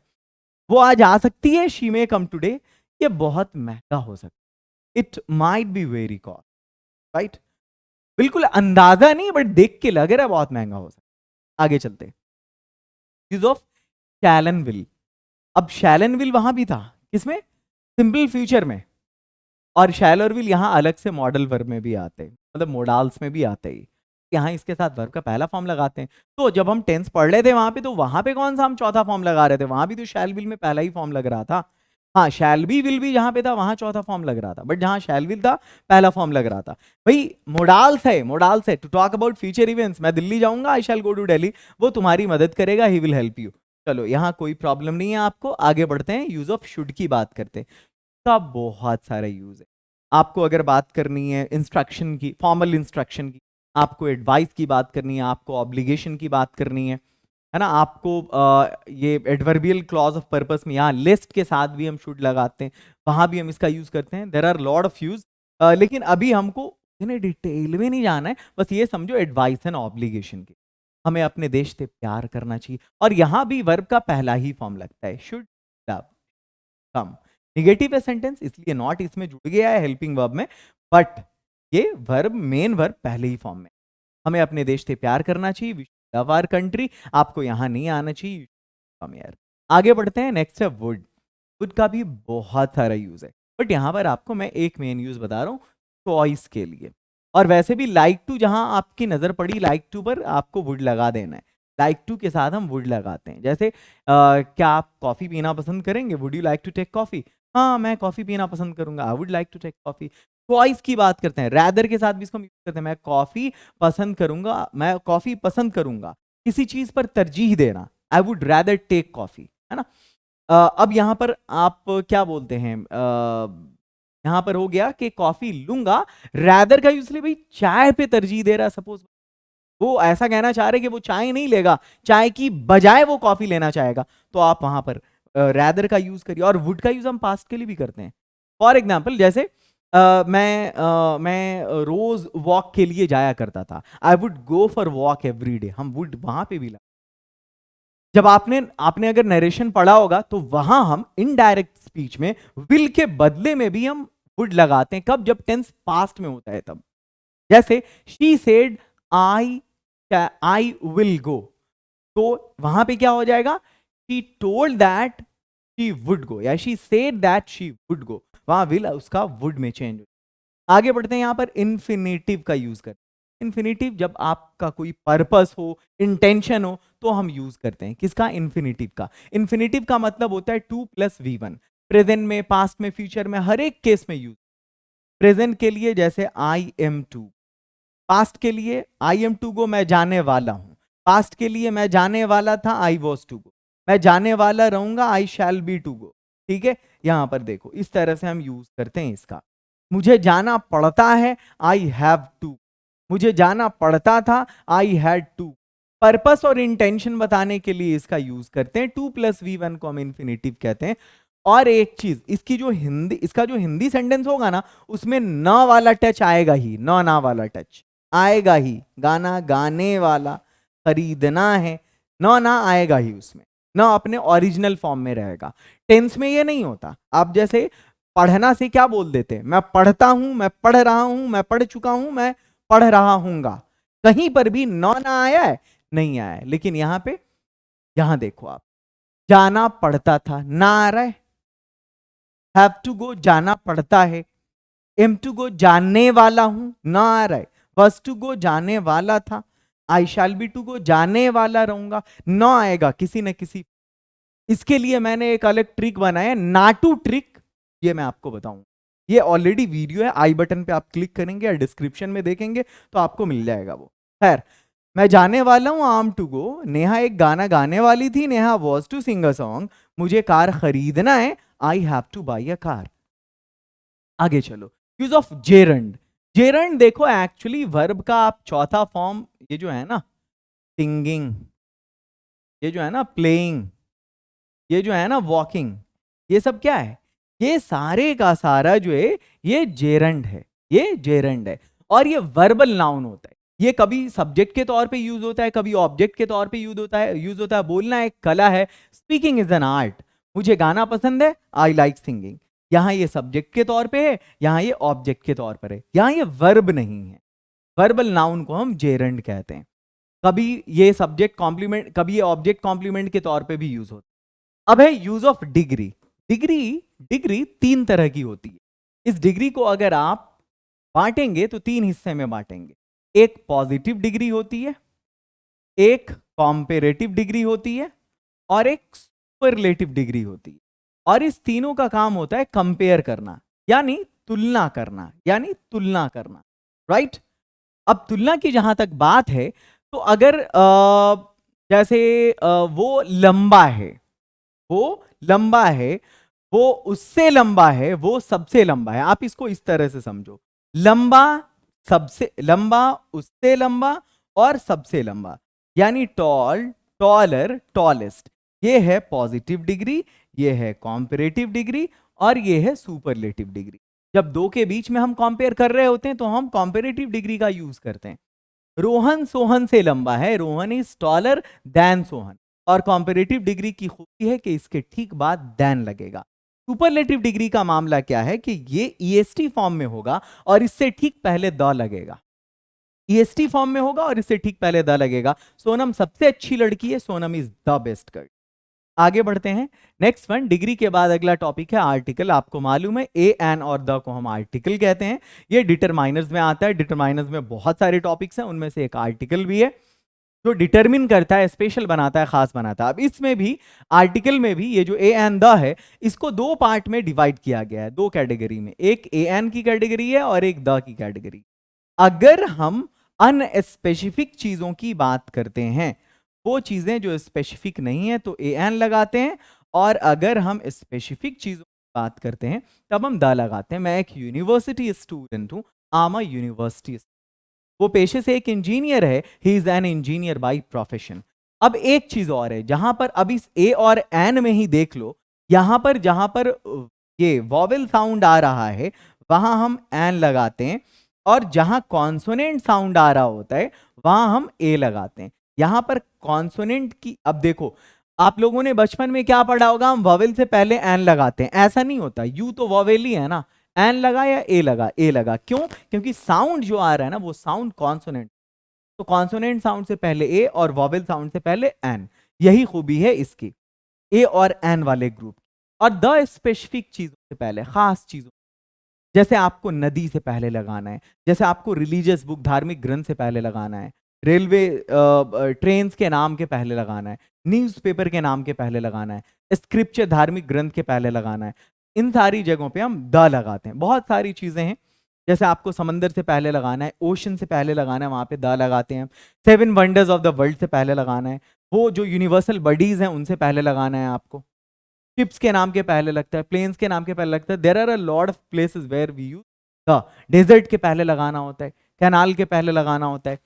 [SPEAKER 1] वो आज आ सकती है, शी मे कम टुडे, ये बहुत महंगा हो सकता है, it might be very cost, right. बिल्कुल अंदाजा नहीं, बट देख के लग रहा है बहुत महंगा हो सकता है। आगे चलते, use of shall and will. अब शैल एंड विल वहां भी था, किसमें, सिंपल फ्यूचर में। और शैल और विल यहाँ अलग से मॉडल वर्ब में भी आते हैं, मतलब मोडाल्स में भी आते हैं। यहाँ इसके साथ वर्ब का पहला फॉर्म लगाते हैं। तो जब हम टेंस पढ़ रहे थे वहां पे, तो वहां पे कौन सा हम चौथा फॉर्म लगा रहे थे, वहां भी तो शैल विल में पहला ही फॉर्म लग रहा था। हाँ, शैल बी विल बी जहां पे था वहां चौथा फॉर्म लग रहा था, बट जहां शैल विल था पहला फॉर्म लग रहा था। भाई मोडाल्स है to talk about future events, मैं दिल्ली जाऊंगा, आई शैल गो टू दिल्ली, वो तुम्हारी मदद करेगा, ही विल हेल्प यू। चलो यहाँ कोई प्रॉब्लम नहीं है आपको, आगे बढ़ते हैं, यूज ऑफ शुड की बात करते हैं। का बहुत सारा यूज है। आपको अगर बात करनी है इंस्ट्रक्शन की, फॉर्मल इंस्ट्रक्शन की, आपको एडवाइस की बात करनी है, आपको ऑब्लिगेशन की बात करनी है ना, आपको ये एडवर्बियल क्लॉज ऑफ पर्पस में यहाँ लिस्ट के साथ भी हम शुड लगाते हैं, वहां भी हम इसका यूज करते हैं। There are lot of use, लेकिन अभी हमको इन्हें डिटेल में नहीं जाना है, बस ये समझो एडवाइस एंड ऑब्लिगेशन की, हमें अपने देश से प्यार करना चाहिए, और यहां भी वर्ब का पहला ही फॉर्म लगता है, शुड लव। कम निगेटिव है सेंटेंस, इसलिए नॉट इसमें जुड़ गया है हेल्पिंग वर्ब में, बट ये वर्ब मेन वर्ब पहले ही फॉर्म में। हमें अपने देश से प्यार करना चाहिए, we should love our country, आपको यहां नहीं आना चाहिए, कम यार। आगे बढ़ते हैं, नेक्स्ट है वुड। वुड का भी बहुत सारा यूज है, बट यहां पर आपको मैं एक मेन यूज बता रहा हूं, चॉइस के लिए। और वैसे भी लाइक टू जहां आपकी नजर पड़ी लाइक टू पर, आपको वुड लगा देना है, लाइक टू के साथ हम वुड लगाते हैं। जैसे क्या आप कॉफी पीना पसंद करेंगे, would you like to take coffee, हाँ मैं कॉफी पीना पसंद करूंगा, I would like to take coffee. Choice की बात करते हैं, रैदर के साथ भी इसको यूज करते हैं, मैं कॉफी पसंद करूंगा, मैं कॉफी पसंद करूंगा, किसी चीज पर तरजीह देना, I would rather take coffee, है ना। अब यहां पर आप क्या बोलते हैं, यहां पर हो गया कि कॉफी लूंगा, रैदर का यूज ले, भाई चाय पे तरजीह दे रहा है, सपोज वो ऐसा कहना चाह रहे कि वो चाय नहीं लेगा, चाय की बजाय वो कॉफी लेना चाहेगा, तो आप वहां पर रैदर का यूज करिए। और वुड का यूज हम पास्ट के लिए भी करते हैं। फॉर एग्जाम्पल जैसे मैं रोज वॉक के लिए जाया करता था, आई would go for walk every day, हम वुड वहां पे भी ला। जब आपने आपने अगर नरेशन पढ़ा होगा तो वहां हम इनडायरेक्ट स्पीच में विल के बदले में भी हम वुड लगाते हैं, कब, जब टेंस पास्ट में होता है तब। जैसे she said I I will go, तो वहां पे क्या हो जाएगा, she told that she would go, या she said that she would go, वहां विल उसका वुड में चेंज हो। आगे बढ़ते हैं, यहां पर इन्फिनेटिव का यूज करते हैं। इन्फिनेटिव जब आपका कोई पर्पस हो, इंटेंशन हो, तो हम यूज करते हैं किसका, इन्फिनेटिव का। इन्फिनेटिव का मतलब होता है 2+V1, प्रेजेंट में, पास्ट में, फ्यूचर में, हर एक केस में यूज। प्रेजेंट के लिए जैसे आई एम टू, पास्ट के लिए आई एम टू गो, मैं जाने वाला हूं, पास्ट के लिए मैं जाने वाला था, आई वॉज टू गो, मैं जाने वाला रहूंगा, आई शैल बी टू गो। ठीक है, यहां पर देखो इस तरह से हम यूज करते हैं इसका। मुझे जाना पड़ता है, आई हैव टू, मुझे जाना पड़ता था, आई हैड टू। पर्पस और इंटेंशन बताने के लिए इसका यूज करते हैं, 2+V1 को हम इन्फिनेटिव कहते हैं। और एक चीज, इसकी जो हिंदी, इसका जो हिंदी सेंटेंस होगा ना, उसमें न वाला टच आएगा ही, न ना वाला टच आएगा ही, गाना गाने वाला, खरीदना है, ना आएगा ही उसमें, ना अपने ओरिजिनल फॉर्म में रहेगा। टेंस में ये नहीं होता। आप जैसे पढ़ना से क्या बोल देते हैं, मैं पढ़ता हूं, मैं पढ़ रहा हूं, मैं पढ़ चुका हूं, मैं पढ़ रहा हूंगा, कहीं पर भी ना आया है, नहीं आया है। लेकिन यहां पे, यहां देखो आप, जाना पड़ता था, ना आ रहा है, हैव टू गो जाना पड़ता है, एम टू गो जाने वाला हूं, ना आ रहा है, वॉज टू गो जाने वाला था, आई शैल बी टू गो जाने वाला रहूंगा, ना आएगा किसी न किसी। इसके लिए मैंने एक अलग ट्रिक बनाया, नाटू ट्रिक, ये मैं आपको बताऊं। ये ऑलरेडी वीडियो है, आई बटन पे आप क्लिक करेंगे या डिस्क्रिप्शन में देखेंगे तो आपको मिल जाएगा वो। खैर, मैं जाने वाला हूं आम टू गो, नेहा एक गाना गाने वाली थी, Neha was to sing a song, मुझे कार खरीदना है, I have to buy a car. आगे चलो, यूज ऑफ जेरंड। जेरंड देखो, एक्चुअली वर्ब का आप चौथा फॉर्म, ये जो है ना सिंगिंग, ये जो है ना प्लेइंग, ये जो है ना वॉकिंग, ये सब क्या है, ये सारे का सारा जो है ये जेरंड है, ये जेरंड है। और ये वर्बल नाउन होता है, ये कभी सब्जेक्ट के तौर पे यूज होता है, कभी ऑब्जेक्ट के तौर पे यूज होता है। बोलना एक कला है, स्पीकिंग इज एन आर्ट, मुझे गाना पसंद है, आई लाइक सिंगिंग। यहां ये सब्जेक्ट के तौर पे है, यहां ये ऑब्जेक्ट के तौर पर है, यहां ये वर्ब नहीं है। वर्बल नाउन को हम जेरंड कहते हैं। कभी ये सब्जेक्ट कॉम्प्लीमेंट, कभी ये ऑब्जेक्ट कॉम्प्लीमेंट के तौर पे भी यूज होता है। अब है use of degree. Degree, degree तीन तरह की होती है। इस डिग्री को अगर आप बांटेंगे तो तीन हिस्से में बांटेंगे। एक पॉजिटिव डिग्री होती है, एक कॉम्पेरेटिव डिग्री होती है, और एक सुपरलेटिव डिग्री होती है। और इस तीनों का काम होता है कंपेयर करना, यानी तुलना करना, राइट। अब तुलना की जहां तक बात है, तो अगर जैसे वो लंबा है, वो उससे लंबा है, वो सबसे लंबा है, आप इसको इस तरह से समझो, लंबा, सबसे लंबा, उससे लंबा और सबसे लंबा, यानी टॉल, टॉलर, टॉलेस्ट। ये है पॉजिटिव डिग्री, ये है कॉम्परेटिव डिग्री और ये है सुपरलेटिव डिग्री। जब दो के बीच में हम कंपेयर कर रहे होते हैं तो हम कॉम्परेटिव डिग्री का यूज करते हैं। रोहन सोहन से लंबा है, Rohan is taller than Sohan, और कॉम्परेटिव डिग्री की खूबी है कि इसके ठीक बाद देन लगेगा। सुपरलेटिव डिग्री का मामला क्या है कि ये ईएसटी फॉर्म में होगा और इससे ठीक पहले द लगेगा, ईएसटी फॉर्म में होगा और इससे ठीक पहले द लगेगा। सोनम सबसे अच्छी लड़की है, Sonam is the best girl. आगे बढ़ते हैं, नेक्स्ट वन, डिग्री के बाद अगला टॉपिक है आर्टिकल। आपको मालूम है ए एन और द को हम आर्टिकल कहते हैं, ये डिटरमाइनर्स में आता है। डिटरमाइनर्स में बहुत सारे टॉपिक्स हैं, उनमें से एक आर्टिकल भी है जो डिटरमिन करता है, स्पेशल बनाता है, खास बनाता है। अब इसमें भी, आर्टिकल में भी, ये जो ए एन द है, इसको दो पार्ट में डिवाइड किया गया है, दो कैटेगरी में, एक ए एन की कैटेगरी है और एक द की कैटेगरी। अगर हम अनस्पेसिफिक चीजों की बात करते हैं, वो चीजें जो स्पेसिफिक नहीं है तो ए एन लगाते हैं, और अगर हम स्पेसिफिक चीजों की बात करते हैं तब हम द लगाते हैं। मैं एक यूनिवर्सिटी स्टूडेंट हूं, आम यूनिवर्सिटी, वो पेशे से एक इंजीनियर है, he is an engineer by profession. अब एक चीज और है, जहां पर अब इस ए और एन में ही देख लो, यहां पर जहां पर ये वॉवेल साउंड आ रहा है वहां हम एन लगाते हैं, और जहां कॉन्सोनेंट साउंड आ रहा होता है वहां हम ए लगाते हैं। यहां पर कॉन्सोनेंट की, अब देखो, आप लोगों ने बचपन में क्या पढ़ा होगा, हम वॉवेल से पहले एन लगाते हैं, ऐसा नहीं होता, यू तो वॉवेल ही है ना, एन लगा या ए लगा, ए लगा, क्यों? क्योंकि साउंड जो आ रहा है ना वो साउंड कॉन्सोनेंट, तो कॉन्सोनेंट साउंड से पहले ए और वॉवेल साउंड से पहले एन, यही खूबी है इसकी, ए और एन वाले ग्रुप। और द स्पेसिफिक चीजों से पहले, खास चीजों, जैसे आपको नदी से पहले लगाना है, जैसे आपको रिलीजियस बुक, धार्मिक ग्रंथ से पहले लगाना है, रेलवे ट्रेन के नाम के पहले लगाना है, न्यूज़पेपर के नाम के पहले लगाना है, स्क्रिप्चर धार्मिक ग्रंथ के पहले लगाना है, इन सारी जगहों पे हम द लगाते हैं। बहुत सारी चीजें हैं, जैसे आपको समंदर से पहले लगाना है, ओशन से पहले लगाना है, वहां पे द लगाते हैं। 7 वंडर्स ऑफ द वर्ल्ड से पहले लगाना है, वो जो यूनिवर्सल बॉडीज हैं उनसे पहले लगाना है आपको। शिप्स के नाम के पहले लगता है, प्लेन्स के नाम के पहले लगता है, there are a lot of places where we use the. Desert के पहले लगाना होता है, कैनाल के पहले लगाना होता है।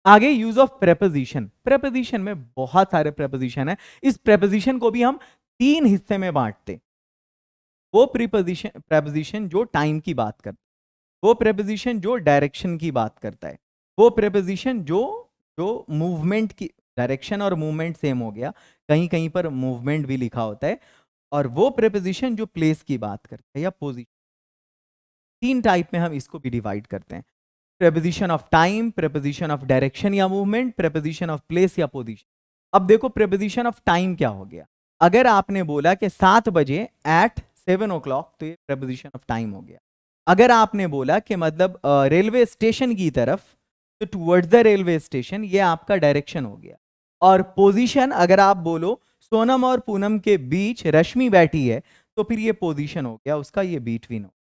[SPEAKER 1] आगे यूज ऑफ प्रेपोजिशन, प्रेपोजिशन में बहुत सारे प्रेपोजिशन है, इस प्रेपोजिशन को भी हम 3 हिस्से में बांटते। वो प्रेपोजिशन जो टाइम की बात करता है, वो प्रेपोजिशन जो डायरेक्शन की बात करता है, वो प्रेपोजिशन जो जो मूवमेंट की, डायरेक्शन और मूवमेंट सेम हो गया, कहीं कहीं पर मूवमेंट भी लिखा होता है, और वो प्रेपोजिशन जो प्लेस की बात करता है या पोजीशन। 3 टाइप में हम इसको भी डिवाइड करते हैं, preposition of time, preposition of direction या मूवमेंट, प्रेपोजिशन ऑफ प्लेस या पोजीशन। अब देखो प्रेपोजिशन ऑफ टाइम क्या हो गया, अगर आपने बोला कि 7 बजे एट 7 o'clock, तो ये प्रेपोजिशन ऑफ टाइम हो गया। अगर आपने बोला कि मतलब रेलवे स्टेशन की तरफ, तो टुवर्ड्स द रेलवे स्टेशन, ये आपका डायरेक्शन हो गया। और पोजीशन, अगर आप बोलो सोनम और पूनम के बीच रश्मि बैठी है, तो फिर ये पोजीशन हो गया उसका, ये बिटवीन हो।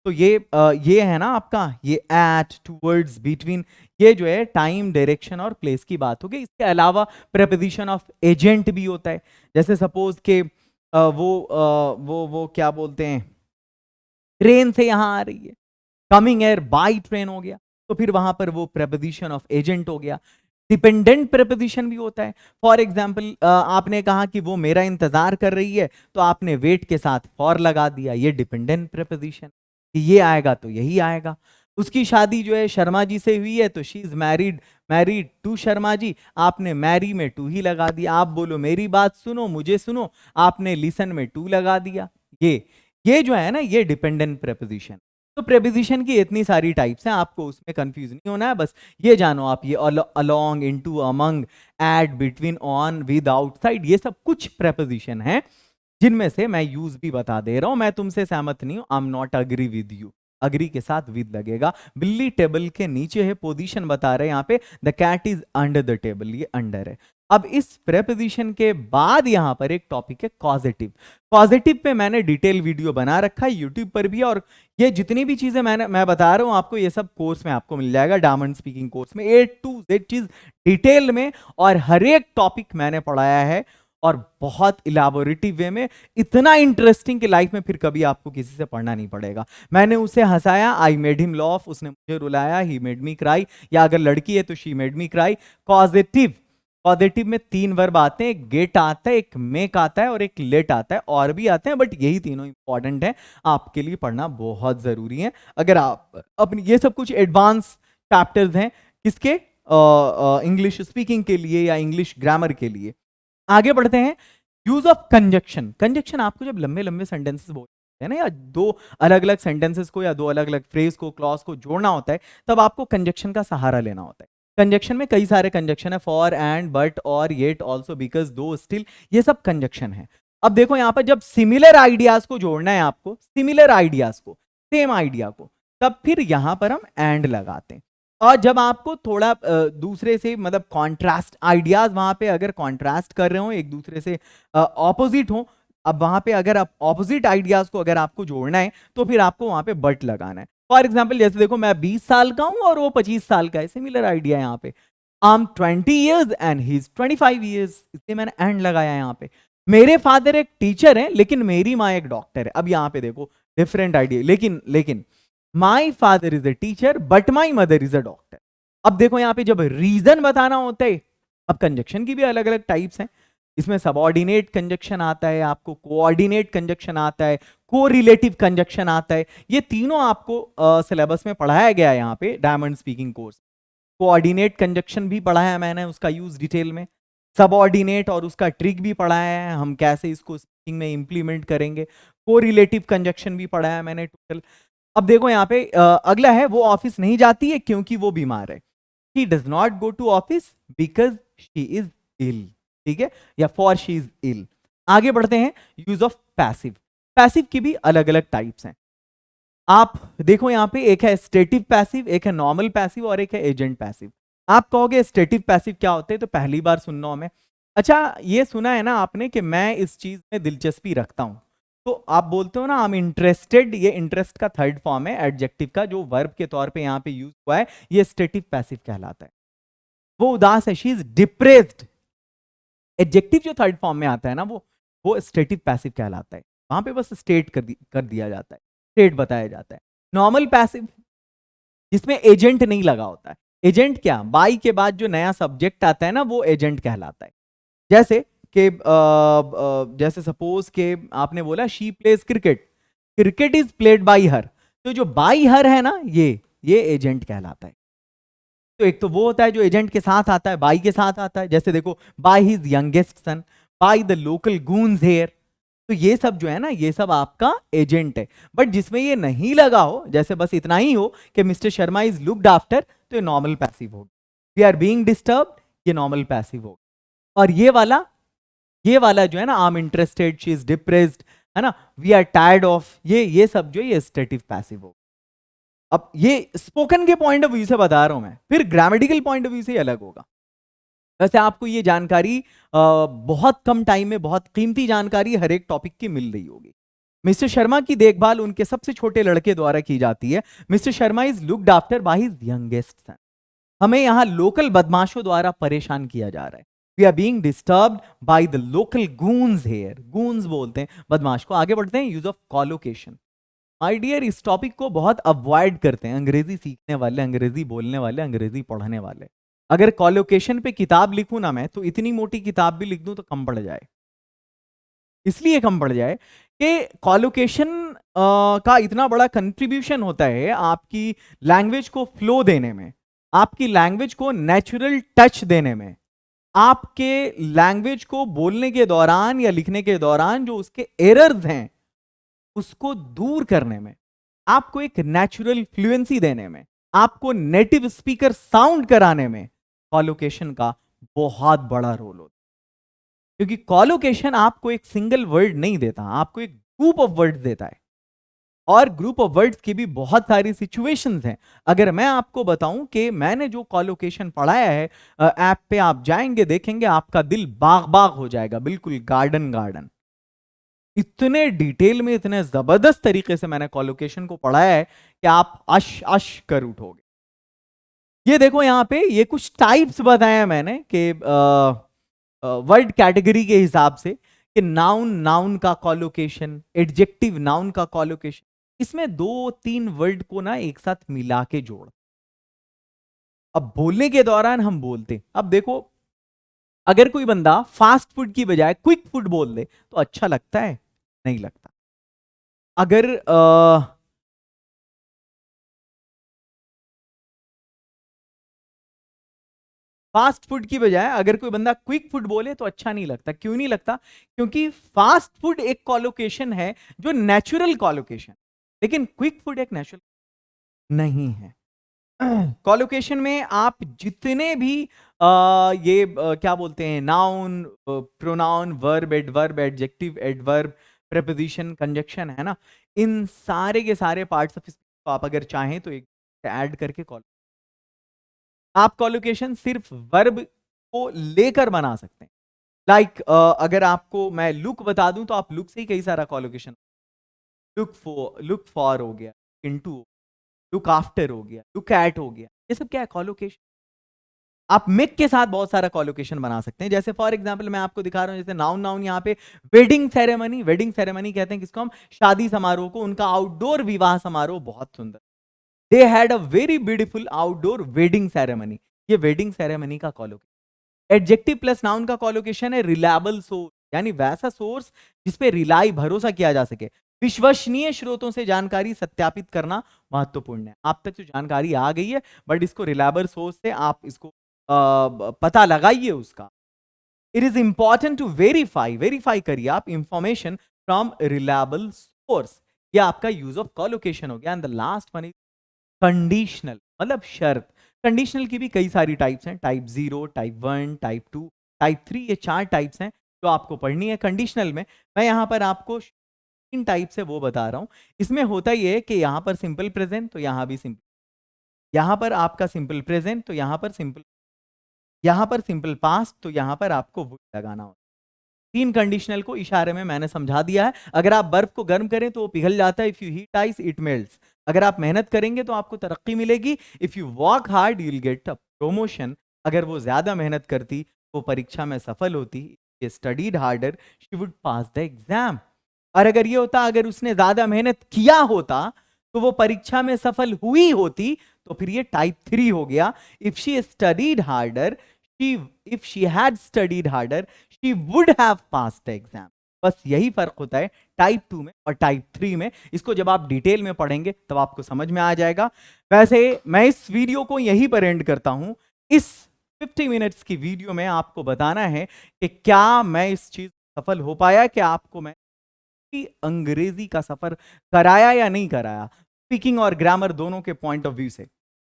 [SPEAKER 1] तो ये है ना आपका, ये एट, टुवर्ड्स, बिटवीन, ये जो है टाइम, डायरेक्शन और प्लेस की बात हो गई। इसके अलावा प्रेपोजिशन ऑफ एजेंट भी होता है, जैसे सपोज के वो क्या बोलते हैं, ट्रेन से यहां आ रही है, कमिंग एयर बाई ट्रेन हो गया, तो फिर वहां पर वो प्रेपोजिशन ऑफ एजेंट हो गया। डिपेंडेंट प्रेपोजिशन भी होता है, फॉर एग्जाम्पल आपने कहा कि वो मेरा इंतजार कर रही है, तो आपने वेट के साथ फॉर लगा दिया, ये डिपेंडेंट प्रेपोजिशन, कि ये आएगा तो यही आएगा। उसकी शादी जो है शर्मा जी से हुई है, तो she is married to Sharma ji, आपने मैरी में टू ही लगा दिया। आप बोलो मेरी बात सुनो, मुझे सुनो, आपने लिसन में टू लगा दिया। ये जो है ना, ये डिपेंडेंट प्रेपोजिशन। तो प्रेपोजिशन की इतनी सारी टाइप्स हैं, आपको उसमें कंफ्यूज नहीं होना है, बस ये जानो आप, ये along, into, among, at, between, on, with, outside, ये सब कुछ प्रेपोजिशन हैं, जिनमें से मैं यूज भी बता दे रहा हूं। मैं तुमसे सहमत नहीं हूं, I am not agree with you, agree के साथ विद लगेगा। बिल्ली टेबल के नीचे है, पोजीशन बता रहे हैं यहाँ पे, the cat is under the table, ये अंडर है। अब इस प्रेपोजिशन के बाद यहां पर एक टॉपिक है कॉजेटिव। कॉजेटिव पे मैंने डिटेल वीडियो बना रखा है यूट्यूब पर भी, और ये जितनी भी चीजें मैं बता रहा हूं आपको, ये सब कोर्स में आपको मिल जाएगा, डायमंड स्पीकिंग कोर्स में A to Z चीज डिटेल में, और हर एक टॉपिक मैंने पढ़ाया है और बहुत इलाबोरेटिव वे में, इतना इंटरेस्टिंग कि लाइफ में फिर कभी आपको किसी से पढ़ना नहीं पड़ेगा। मैंने उसे हंसाया, आई मेड हिम लॉफ, उसने मुझे रुलाया, ही मेड मी क्राई, या अगर लड़की है तो she made me cry. Causative, positive में 3 वर्ब आते हैं, एक गेट आता है, एक मेक आता है और एक लेट आता है, और भी आते हैं, बट यही तीनों इंपॉर्टेंट हैं, आपके लिए पढ़ना बहुत जरूरी है अगर आप अपनी, ये सब कुछ एडवांस चैप्टर्स हैं किसके, इंग्लिश स्पीकिंग के लिए या इंग्लिश ग्रामर के लिए। आगे बढ़ते हैं, यूज ऑफ कंजक्शन। कंजक्शन आपको जब लंबे लंबे सेंटेंसेस बोलते हैं ना, या दो अलग अलग सेंटेंसेस को या दो अलग अलग फ्रेज को, क्लॉज को जोड़ना होता है, तब आपको कंजक्शन का सहारा लेना होता है। कंजक्शन में कई सारे कंजक्शन है, फॉर, एंड, बट, और, येट, ऑल्सो, बिकॉज, दो, स्टिल, ये सब कंजक्शन है। अब देखो यहां पर जब सिमिलर आइडियाज को जोड़ना है आपको, सिमिलर आइडियाज को, सेम आइडिया को, तब फिर यहां पर हम एंड लगाते हैं। और जब आपको थोड़ा दूसरे से मतलब कॉन्ट्रास्ट आइडियाज, वहां पे अगर कॉन्ट्रास्ट कर रहे हो एक दूसरे से, ऑपोजिट हो, अब वहां पे अगर आप ऑपोजिट आइडियाज को अगर आपको जोड़ना है तो फिर आपको वहां पे बट लगाना है। फॉर एग्जाम्पल जैसे देखो मैं 20 साल का हूं और वो 25 साल का है, सिमिलर आइडिया यहाँ पे। I am 20 years and he is 25 years, इसलिए मैंने एंड लगाया यहाँ पे। मेरे फादर एक टीचर है लेकिन मेरी माँ एक डॉक्टर है। अब यहाँ पे देखो डिफरेंट आइडिया, लेकिन my father is a teacher but my mother is a doctor. अब देखो यहाँ पे जब रीजन बताना होता है, अब कंजक्शन की भी अलग अलग टाइप्स हैं, इसमें सबऑर्डिनेट कंजक्शन आता है, आपको कोऑर्डिनेट कंजक्शन आता है, कोरिलेटिव कंजक्शन आता है। ये तीनों आपको सिलेबस में पढ़ाया गया है यहाँ पे diamond speaking course. Coordinate conjunction भी पढ़ाया है मैंने, उसका यूज डिटेल में, सबऑर्डिनेट और उसका ट्रिक भी पढ़ाया है, हम कैसे इसको स्पीकिंग में इंप्लीमेंट करेंगे। कोरिलेटिव कंजक्शन भी पढ़ाया है मैंने टोटल। अब देखो यहाँ पे अगला है, वो ऑफिस नहीं जाती है क्योंकि वो बीमार है। He does not go to office because she is ill, ठीक है, या for she is ill। आगे बढ़ते हैं, यूज ऑफ पैसिव। पैसिव की भी अलग अलग टाइप्स हैं। आप देखो यहाँ पे एक है स्टेटिव पैसिव, एक है नॉर्मल पैसिव और एक है एजेंट पैसिव। आप कहोगे स्टेटिव पैसिव क्या होते हैं, तो पहली बार सुनना हमें। अच्छा ये सुना है ना आपने कि मैं इस चीज में दिलचस्पी रखता हूं, तो आप बोलते हो ना आई एम इंटरेस्टेड, ये इंटरेस्ट का थर्ड फॉर्म है एडजेक्टिव का, जो वर्ब के तौर पे यहाँ पे यूज हुआ है, ये स्टेटिव पैसिव कहलाता है। वो उदास है, शी इज डिप्रेस्ड, एडजेक्टिव जो थर्ड फॉर्म में आता है ना, वो स्टेटिव पैसिव कहलाता है। वहां पे बस स्टेट कर दिया जाता है, स्टेट बताया जाता है। नॉर्मल पैसिव जिसमें एजेंट नहीं लगा होता है। एजेंट क्या, बाई के बाद जो नया सब्जेक्ट आता है ना, वो एजेंट कहलाता है। जैसे कि जैसे सपोज के आपने बोला she plays cricket, cricket is played by her, तो जो बाई हर है ना, ये एजेंट कहलाता है। तो एक तो वो होता है जो एजेंट के साथ आता है, बाई के साथ आता है, जैसे देखो by his youngest son, by the local goons here, तो ये सब जो है ना, ये सब आपका एजेंट है। बट जिसमें ये नहीं लगा हो, जैसे बस इतना ही हो कि mister Sharma is looked after, तो ये नॉर्मल पैसिव होगा। वी आर बीइंग डिस्टर्ब्ड, ये नॉर्मल पैसिव होगा। और ये वाला जो है ना, I am interested, she is depressed, है ना, वी आर टायर्ड ऑफ, ये सब जो है ये स्टेटिव पैसिव होगा। अब ये स्पोकन के पॉइंट ऑफ व्यू से बता रहा हूं मैं, फिर ग्रामेटिकल पॉइंट ऑफ व्यू से अलग होगा। वैसे आपको ये जानकारी बहुत कम टाइम में बहुत कीमती जानकारी हर एक टॉपिक की मिल रही होगी। मिस्टर शर्मा की देखभाल उनके सबसे छोटे लड़के द्वारा की जाती है। Mister Sharma is looked after bye his youngest सन। हमें यहां लोकल बदमाशों द्वारा परेशान किया जा रहा है। We are being disturbed by the local goons here, goons बोलते हैं बदमाश को। आगे बढ़ते हैं, use of collocation. My dear, इस टॉपिक को बहुत अवॉइड करते हैं अंग्रेजी सीखने वाले, अंग्रेजी बोलने वाले, अंग्रेजी पढ़ने वाले। अगर कॉलोकेशन पे किताब लिखूं ना मैं, तो इतनी मोटी किताब भी लिख दूं तो कम पड़ जाए। इसलिए कम पड़ जाए कि कॉलोकेशन का इतना बड़ा कंट्रीब्यूशन होता है आपकी लैंग्वेज को फ्लो देने में, आपकी लैंग्वेज को नेचुरल टच देने में, आपके लैंग्वेज को बोलने के दौरान या लिखने के दौरान जो उसके एरर्स हैं उसको दूर करने में, आपको एक नेचुरल फ्लुएंसी देने में, आपको नेटिव स्पीकर साउंड कराने में कॉलोकेशन का बहुत बड़ा रोल होता है। क्योंकि कॉलोकेशन आपको एक सिंगल वर्ड नहीं देता, आपको एक ग्रुप ऑफ वर्ड्स देता है। और ग्रुप ऑफ वर्ड्स की भी बहुत सारी सिचुएशंस हैं। अगर मैं आपको बताऊं कि मैंने जो कॉलोकेशन पढ़ाया है, ऐप पे आप जाएंगे देखेंगे आपका दिल बाग बाग हो जाएगा, बिल्कुल गार्डन गार्डन। इतने डिटेल में, इतने जबरदस्त तरीके से मैंने कॉलोकेशन को पढ़ाया है कि आप अश अश कर उठोगे। ये देखो यहां पे ये कुछ टाइप्स बताया मैंने कि वर्ड कैटेगरी के हिसाब से कि नाउन नाउन का कॉलोकेशन, एडजेक्टिव नाउन का कॉलोकेशन, इसमें 2-3 वर्ड को ना एक साथ मिला के जोड़। अब बोलने के दौरान हम बोलते, अब देखो अगर कोई बंदा फास्ट फूड की बजाय क्विक फूड बोल दे तो अच्छा लगता है? नहीं लगता। अगर फास्ट फूड की बजाय अगर कोई बंदा क्विक फूड बोले तो अच्छा नहीं लगता। क्यों नहीं लगता? क्योंकि फास्ट फूड एक कॉलोकेशन है जो नेचुरल कॉलोकेशन, लेकिन क्विक फूड एक नेचुरल नहीं है। कॉलोकेशन में आप जितने भी क्या बोलते हैं, noun, pronoun, verb, adverb, adjective, adverb, preposition, conjunction है ना, इन सारे के सारे पार्ट्स ऑफ स्पीच को आप अगर चाहें तो एक ऐड करके कॉल, आप कॉलोकेशन सिर्फ वर्ब को लेकर बना सकते हैं। लाइक अगर आपको मैं लुक बता दूं तो आप लुक से ही कई सारा कॉलोकेशन, लुक फॉर हो गया, इनटू, लुक आफ्टर हो गया, लुक एट हो गया, ये सब क्या है? कॉलोकेशन। आप मेक के साथ बहुत सारा कॉलोकेशन बना सकते हैं। जैसे फॉर एग्जांपल मैं आपको दिखा रहा हूं, जैसे नाउन नाउन यहाँ पे वेडिंग सेरेमनी, वेडिंग सेरेमनी कहते हैं किसको हम? शादी समारोह को। उनका आउटडोर विवाह समारोह बहुत सुंदर, they had a very beautiful outdoor wedding ceremony, ये वेडिंग सेरेमनी का कॉलोकेशन। एडजेक्टिव प्लस नाउन का कॉलोकेशन है रिलायबल सोर्स, यानी वैसा सोर्स जिसपे रिलाई, भरोसा किया जा सके। विश्वसनीय स्रोतों से जानकारी सत्यापित करना महत्वपूर्ण है। आप तक जो जानकारी आ गई है बट इसको रिलायबल सोर्स से आप इसको पता लगाइए उसका। It is important to verify, verify करिए आप इंफॉर्मेशन फ्रॉम रिलायबल सोर्स। ये आपका यूज ऑफ कॉलोकेशन हो गया। And the last one is conditional, मतलब शर्त। कंडीशनल की भी कई सारी टाइप्स हैं, टाइप 0, टाइप 1, टाइप 2, टाइप 3, ये 4 टाइप्स हैं जो आपको पढ़नी है कंडीशनल में। मैं यहां पर आपको 3 टाइप से वो बता रहा हूं। इसमें होता ही है कि यहां पर सिंपल प्रेजेंट तो यहां भी सिंपल, यहां पर आपका सिंपल प्रेजेंट तो यहां पर सिंपल, यहां पर सिंपल पास्ट तो यहां पर आपको वुड लगाना होता है। 3 कंडीशनल को इशारे में मैंने समझा दिया है। अगर आप बर्फ को गर्म करें तो वो पिघल जाता है, if you heat ice it melts. अगर आप मेहनत करेंगे तो आपको तरक्की मिलेगी, if you work hard you will get a promotion. अगर वो ज्यादा मेहनत करती वो परीक्षा में सफल होती, studied harder she would pass the exam. और अगर ये होता अगर उसने ज्यादा मेहनत किया होता तो वो परीक्षा में सफल हुई होती, तो फिर ये टाइप 3 हो गया। If she studied harder, if she had studied harder she would have passed the exam। बस यही फर्क होता है टाइप 2 में और टाइप 3 में। इसको जब आप डिटेल में पढ़ेंगे तब आपको समझ में आ जाएगा। वैसे मैं इस वीडियो को यहीं पर एंड करता हूं। इस 50 मिनट्स की वीडियो में आपको बताना है कि क्या मैं इस चीज सफल हो पाया, कि आपको मैं अंग्रेजी का सफर कराया या नहीं कराया, स्पीकिंग और ग्रामर दोनों के पॉइंट ऑफ व्यू से।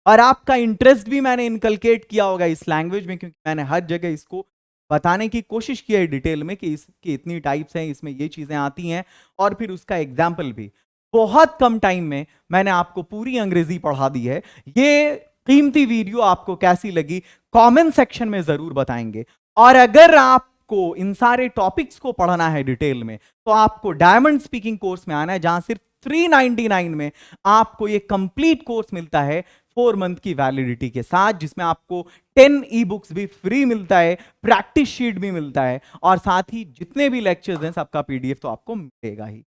[SPEAKER 1] और आपका इंटरेस्ट भी मैंने इनकलकेट किया होगा इस लैंग्वेज में, क्योंकि मैंने हर जगह इसको बताने की कोशिश की है डिटेल में कि इसकी इतनी टाइप्स हैं, इसमें ये चीजें आती हैं, और फिर उसका एग्जाम्पल भी। बहुत कम टाइम में मैंने आपको पूरी अंग्रेजी पढ़ा दी है। ये कीमती वीडियो आपको कैसी लगी कमेंट सेक्शन में जरूर बताएंगे। और अगर आपको इन सारे टॉपिक्स को पढ़ना है डिटेल में तो आपको डायमंड स्पीकिंग कोर्स में आना है, जहां सिर्फ 399 में आपको ये कंप्लीट कोर्स मिलता है 4 मंथ की वैलिडिटी के साथ, जिसमें आपको 10 ई बुक्स भी फ्री मिलता है, प्रैक्टिस शीट भी मिलता है, और साथ ही जितने भी लेक्चर्स हैं सबका पीडीएफ तो आपको मिलेगा ही।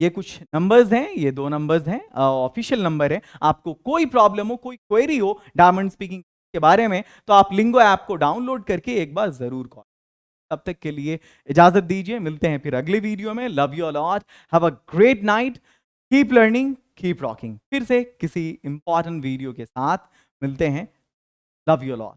[SPEAKER 1] ये कुछ नंबर्स हैं, ये 2 नंबर्स हैं, ऑफिशियल नंबर है। आपको कोई प्रॉब्लम हो, कोई क्वेरी हो डायमंड स्पीकिंग के बारे में तो आप लिंगो ऐप को डाउनलोड करके एक बार जरूर कॉल। तब तक के लिए इजाजत दीजिए, मिलते हैं फिर अगले वीडियो में। Love you all, have a great night, keep learning, keep rocking. फिर से किसी इंपॉर्टेंट वीडियो के साथ मिलते हैं। Love you all.